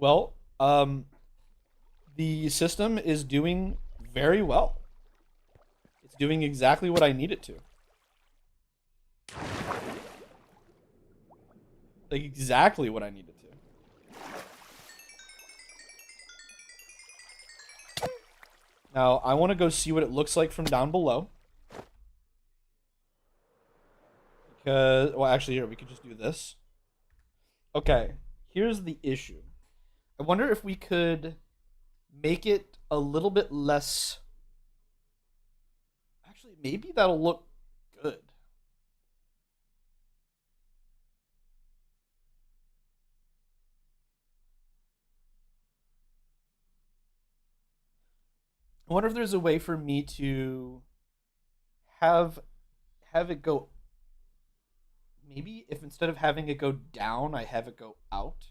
Well, the system is doing very well. It's doing exactly what I need it to. Like, exactly what I need it to. Now, I want to go see what it looks like from down below. Because, well, actually, here, we could just do this. Okay, here's the issue. I wonder if we could make it a little bit less. Actually, maybe that'll look good. I wonder if there's a way for me to have have it go. Maybe if instead of having it go down, I have it go out.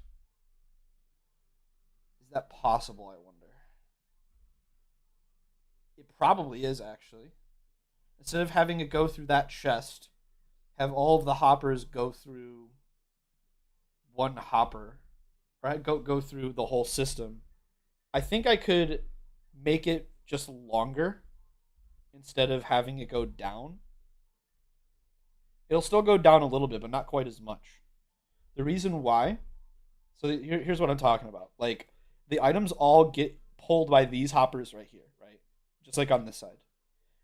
Is that possible? I wonder. It probably is actually. Instead of having it go through that chest, have all of the hoppers go through one hopper, right? Go through the whole system. I think I could make it just longer instead of having it go down. It'll still go down a little bit, but not quite as much. The reason why, so here's what I'm talking about. Like the items all get pulled by these hoppers right here, right? Just like on this side.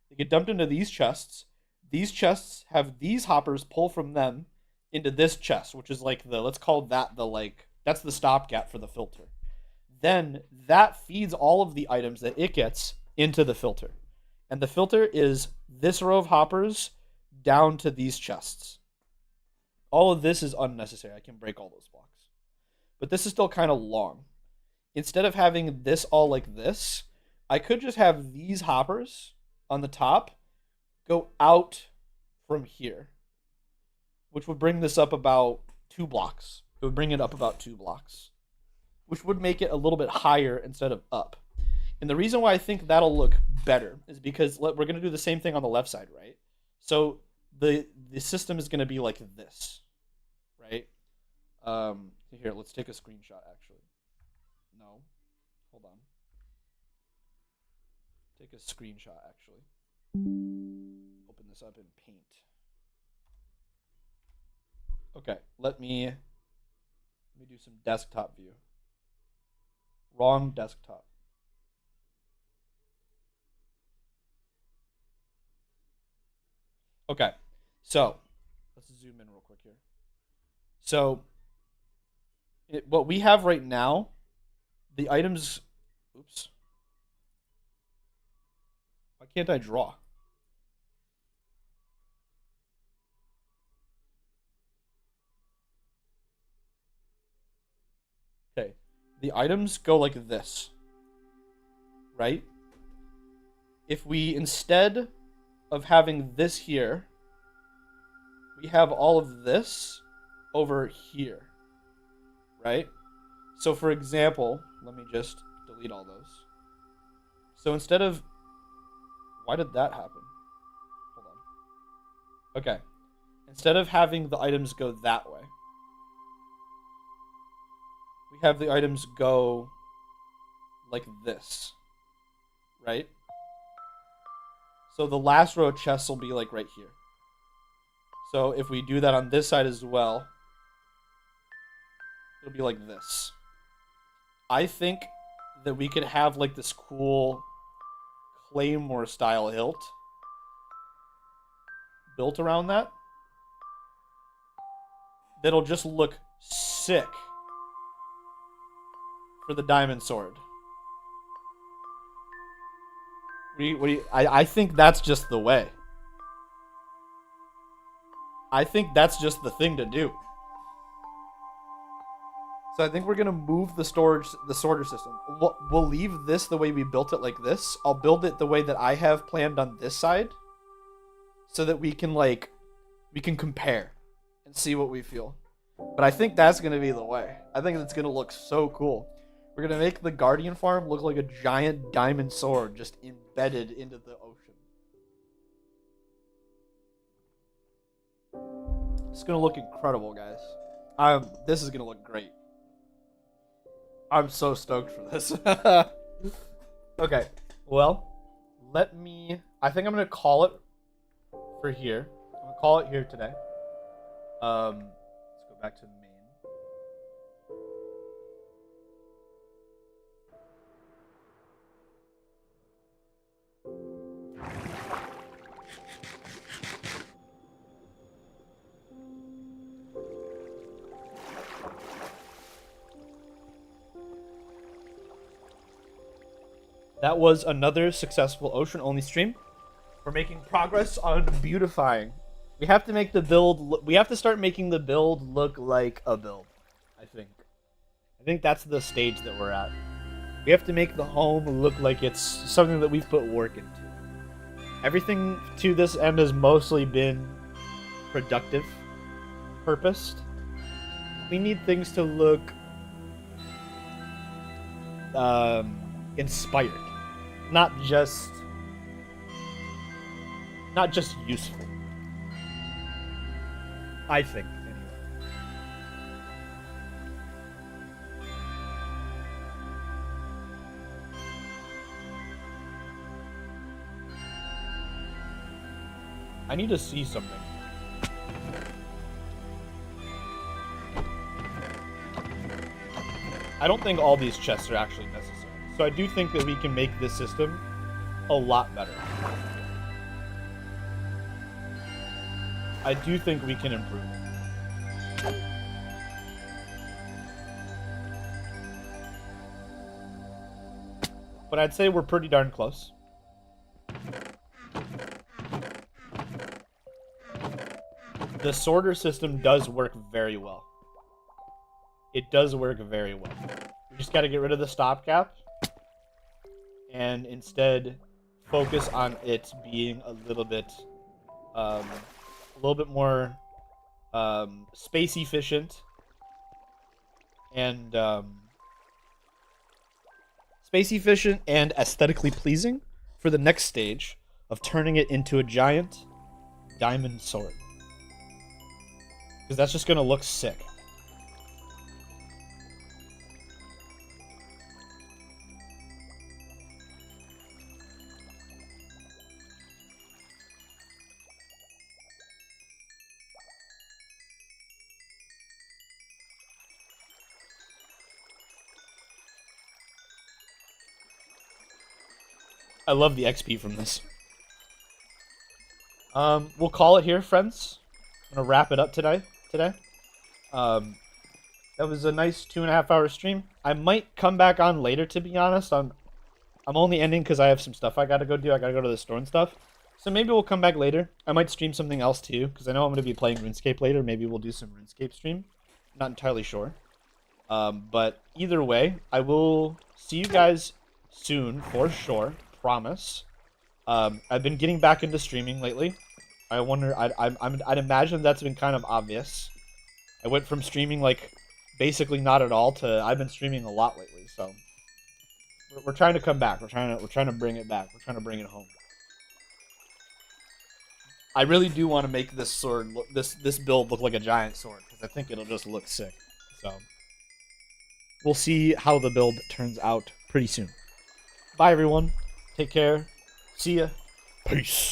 They get dumped into these chests. These chests have these hoppers pull from them into this chest, which is like the, let's call that the like, that's the stopgap for the filter. Then that feeds all of the items that it gets into the filter. And the filter is this row of hoppers down to these chests. All of this is unnecessary. I can break all those blocks. But this is still kind of long. Instead of having this all like this, I could just have these hoppers on the top go out from here, which would bring this up about 2 blocks. It would bring it up about 2 blocks, which would make it a little bit higher instead of up. And the reason why I think that'll look better is because we're going to do the same thing on the left side, right? So the system is going to be like this, right? Here, let's take a screenshot, actually. No. Hold on. Take a screenshot, actually. Open this up in Paint. Okay, let me do some desktop view. Wrong desktop. Okay, so let's zoom in real quick here. So what we have right now, the items. Oops. Why can't I draw? Okay, the items go like this, right? If we, instead of having this here, we have all of this over here, right? So for example, let me just delete all those. So instead of, why did that happen? Hold on. Okay, instead of having the items go that way, we have the items go like this, right? So the last row of chests will be like right here. So if we do that on this side as well, it'll be like this. I think that we could have like this cool Claymore style hilt built around that. That'll just look sick for the diamond sword. I think that's just the way. I think that's just the thing to do. So I think we're gonna move the sorter system. We'll leave this the way we built it, like this. I'll build it the way that I have planned on this side, so that we can compare and see what we feel. But I think that's gonna be the way. I think it's gonna look so cool. We're gonna make the Guardian farm look like a giant diamond sword just embedded into the ocean. It's gonna look incredible, guys. This is gonna look great. I'm so stoked for this. Okay, well, I think I'm gonna call it for here. I'm gonna call it here today. Let's go back to the main. That was another successful ocean-only stream. We're making progress on beautifying. We have to make the build. We have to start making the build look like a build. I think that's the stage that we're at. We have to make the home look like it's something that we've put work into. Everything to this end has mostly been productive, purposed. We need things to look inspired. Not just useful. I think, anyway. I need to see something. I don't think all these chests are actually necessary. So I do think that we can make this system a lot better. I do think we can improve it. But I'd say we're pretty darn close. The sorter system does work very well. It does work very well. We just got to get rid of the stopgap and instead focus on it being a little bit more space efficient and aesthetically pleasing for the next stage of turning it into a giant diamond sword. Because that's just going to look sick. I love the XP from this. We'll call it here, friends. I'm gonna wrap it up today. That was a nice 2.5 hour stream. I might come back on later, to be honest. I'm only ending because I have some stuff I gotta go do. I gotta go to the store and stuff. So maybe we'll come back later. I might stream something else too, because I know I'm gonna be playing RuneScape later. Maybe we'll do some RuneScape stream. Not entirely sure. But either way, I will see you guys soon for sure. Promise. I've been getting back into streaming lately. I wonder. I'd imagine that's been kind of obvious. I went from streaming like basically not at all to I've been streaming a lot lately. So we're trying to come back. We're trying to bring it back. We're trying to bring it home. I really do want to make this sword look, this build look like a giant sword because I think it'll just look sick. So we'll see how the build turns out pretty soon. Bye everyone. Take care. See ya. Peace.